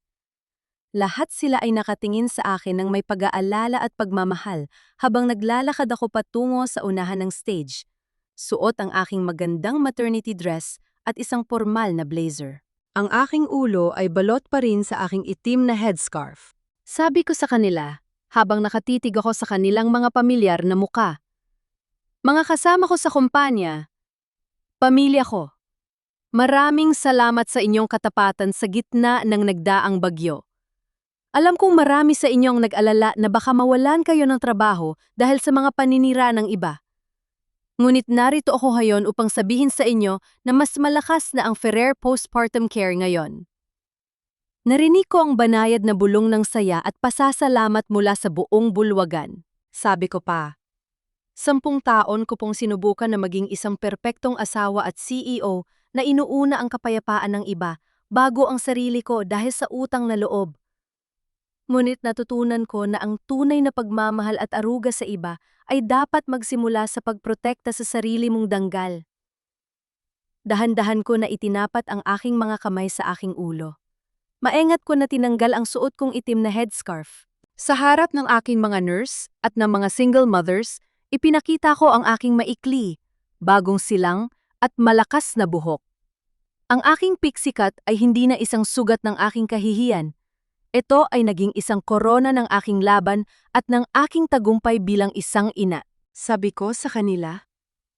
Lahat sila ay nakatingin sa akin ng may pag-aalala at pagmamahal habang naglalakad ako patungo sa unahan ng stage. Suot ang aking magandang maternity dress at isang formal na blazer. Ang aking ulo ay balot pa rin sa aking itim na headscarf. Sabi ko sa kanila, habang nakatitig ako sa kanilang mga pamilyar na muka. Mga kasama ko sa kumpanya, pamilya ko, maraming salamat sa inyong katapatan sa gitna ng nagdaang bagyo. Alam kong marami sa inyo ang nag-alala na baka mawalan kayo ng trabaho dahil sa mga paninira ng iba. Ngunit narito ako ngayon upang sabihin sa inyo na mas malakas na ang Ferrer Postpartum Care ngayon. Narinig ko ang banayad na bulong ng saya at pasasalamat mula sa buong bulwagan. Sabi ko pa, 10 taon ko pong sinubukan na maging isang perpektong asawa at CEO na inuuna ang kapayapaan ng iba bago ang sarili ko dahil sa utang na loob. Ngunit natutunan ko na ang tunay na pagmamahal at aruga sa iba ay dapat magsimula sa pagprotekta sa sarili mong danggal. Dahan-dahan ko na itinapat ang aking mga kamay sa aking ulo. Maingat ko na tinanggal ang suot kong itim na headscarf. Sa harap ng aking mga nurse at ng mga single mothers, ipinakita ko ang aking maikli, bagong silang at malakas na buhok. Ang aking pixie cut ay hindi na isang sugat ng aking kahihiyan. Ito ay naging isang korona ng aking laban at ng aking tagumpay bilang isang ina. Sabi ko sa kanila,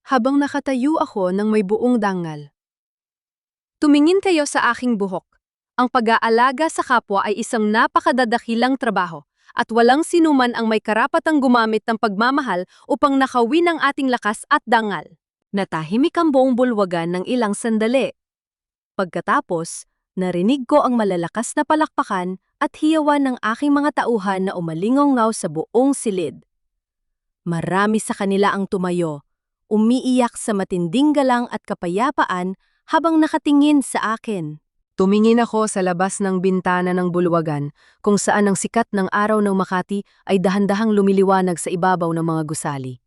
habang nakatayo ako ng may buong dangal. Tumingin kayo sa aking buhok. Ang pag-aalaga sa kapwa ay isang napakadadakilang trabaho at walang sinuman ang may karapatang gumamit ng pagmamahal upang nakawin ang ating lakas at dangal. Natahimik ang buong bulwagan ng ilang sandali. Pagkatapos, narinig ko ang malalakas na palakpakan at hiyawan ng aking mga tauhan na umalingaw sa buong silid. Marami sa kanila ang tumayo, umiiyak sa matinding galang at kapayapaan habang nakatingin sa akin. Tumingin ako sa labas ng bintana ng bulwagan kung saan ang sikat ng araw ng Makati ay dahan-dahang lumiliwanag sa ibabaw ng mga gusali.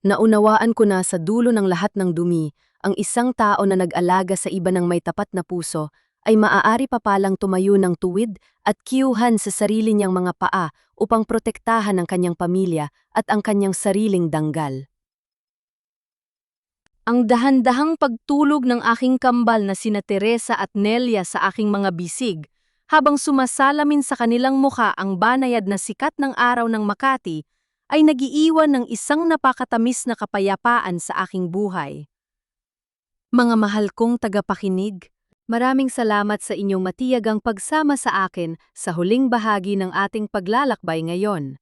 Naunawaan ko na sa dulo ng lahat ng dumi, ang isang tao na nag-alaga sa iba ng may tapat na puso ay maaari pa palang tumayo ng tuwid at kiyuhan sa sarili niyang mga paa upang protektahan ang kanyang pamilya at ang kanyang sariling danggal. Ang dahan-dahang pagtulog ng aking kambal na sina Teresa at Nelia sa aking mga bisig, habang sumasalamin sa kanilang mukha ang banayad na sikat ng araw ng Makati, ay nagiiwan ng isang napakatamis na kapayapaan sa aking buhay. Mga mahal kong tagapakinig, maraming salamat sa inyong matiyagang pagsama sa akin sa huling bahagi ng ating paglalakbay ngayon.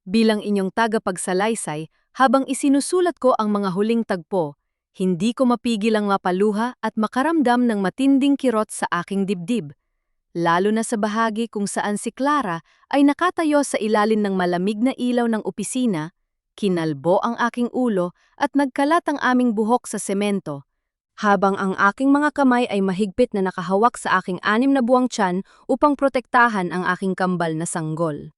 Bilang inyong tagapagsalaysay, habang isinusulat ko ang mga huling tagpo, hindi ko mapigil ang mapaluha at makaramdam ng matinding kirot sa aking dibdib. Lalo na sa bahagi kung saan si Clara ay nakatayo sa ilalim ng malamig na ilaw ng opisina, kinalbo ang aking ulo at nagkalat ang aming buhok sa semento, habang ang aking mga kamay ay mahigpit na nakahawak sa aking 6 na buwang tiyan upang protektahan ang aking kambal na sanggol.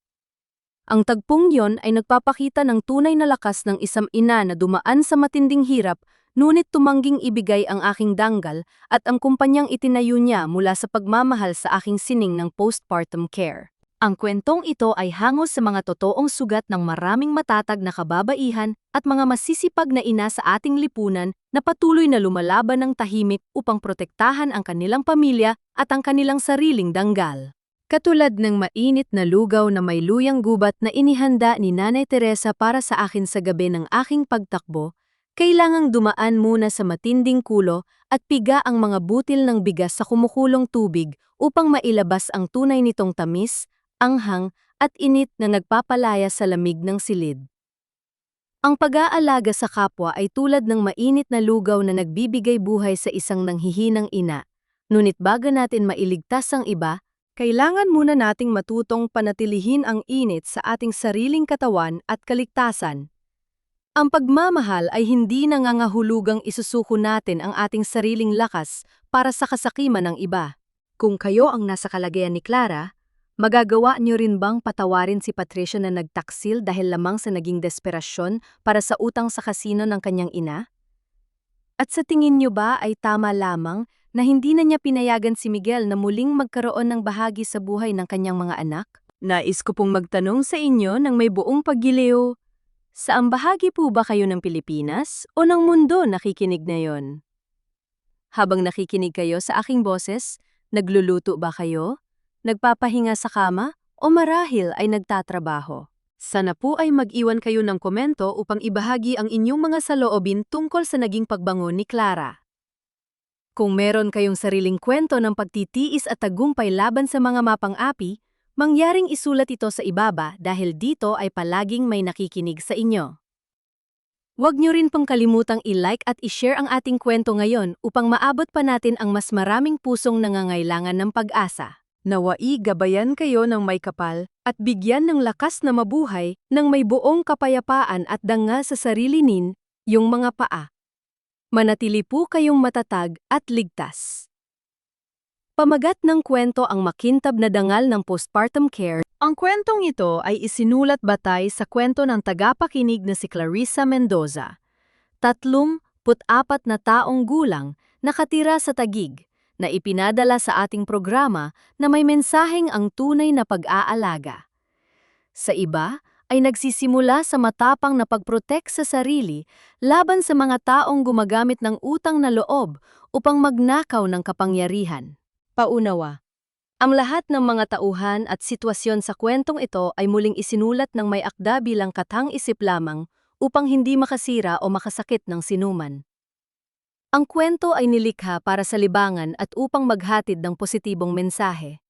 Ang tagpong yon ay nagpapakita ng tunay na lakas ng isang ina na dumaan sa matinding hirap, ngunit tumangging ibigay ang aking danggal at ang kumpanyang itinayo niya mula sa pagmamahal sa aking sining ng postpartum care. Ang kwentong ito ay hangos sa mga totoong sugat ng maraming matatag na kababaihan at mga masisipag na ina sa ating lipunan na patuloy na lumalaban ng tahimik upang protektahan ang kanilang pamilya at ang kanilang sariling danggal. Katulad ng mainit na lugaw na may luyang gubat na inihanda ni Nanay Teresa para sa akin sa gabi ng aking pagtakbo, kailangang dumaan muna sa matinding kulo at piga ang mga butil ng bigas sa kumukulong tubig upang mailabas ang tunay nitong tamis, anghang at init na nagpapalaya sa lamig ng silid. Ang pag-aalaga sa kapwa ay tulad ng mainit na lugaw na nagbibigay buhay sa isang nanghihinang ina. Ngunit bago natin mailigtas ang iba, kailangan muna nating matutong panatilihin ang init sa ating sariling katawan at kaligtasan. Ang pagmamahal ay hindi nangangahulugang isusuko natin ang ating sariling lakas para sa kasakiman ng iba. Kung kayo ang nasa kalagayan ni Clara, magagawa niyo rin bang patawarin si Patricia na nagtaksil dahil lamang sa naging desperasyon para sa utang sa kasino ng kanyang ina? At sa tingin niyo ba ay tama lamang na hindi na niya pinayagan si Miguel na muling magkaroon ng bahagi sa buhay ng kanyang mga anak? Nais ko pong magtanong sa inyo ng may buong paggiliw. Saan bahagi po ba kayo ng Pilipinas o ng mundo nakikinig na yon? Habang nakikinig kayo sa aking boses, nagluluto ba kayo? Nagpapahinga sa kama? O marahil ay nagtatrabaho? Sana po ay mag-iwan kayo ng komento upang ibahagi ang inyong mga saloobin tungkol sa naging pagbangon ni Clara. Kung meron kayong sariling kwento ng pagtitiis at tagumpay laban sa mga mapang-api, mangyaring isulat ito sa ibaba dahil dito ay palaging may nakikinig sa inyo. Huwag niyo rin pong kalimutang i-like at i-share ang ating kwento ngayon upang maabot pa natin ang mas maraming pusong nangangailangan ng pag-asa. Nawai gabayan kayo ng may kapal at bigyan ng lakas na mabuhay ng may buong kapayapaan at danga sa sarili yung mga paa. Manatili po kayong matatag at ligtas. Pamagat ng kwento ang makintab na dangal ng postpartum care. Ang kwentong ito ay isinulat batay sa kwento ng tagapakinig na si Clarissa Mendoza. 34 na taong gulang nakatira sa Taguig na ipinadala sa ating programa na may mensaheng ang tunay na pag-aalaga. Sa iba ay nagsisimula sa matapang na pagprotek sa sarili laban sa mga taong gumagamit ng utang na loob upang magnakaw ng kapangyarihan. Paunawa. Ang lahat ng mga tauhan at sitwasyon sa kwentong ito ay muling isinulat ng may akda bilang katang-isip lamang upang hindi makasira o makasakit ng sinuman. Ang kwento ay nilikha para sa libangan at upang maghatid ng positibong mensahe.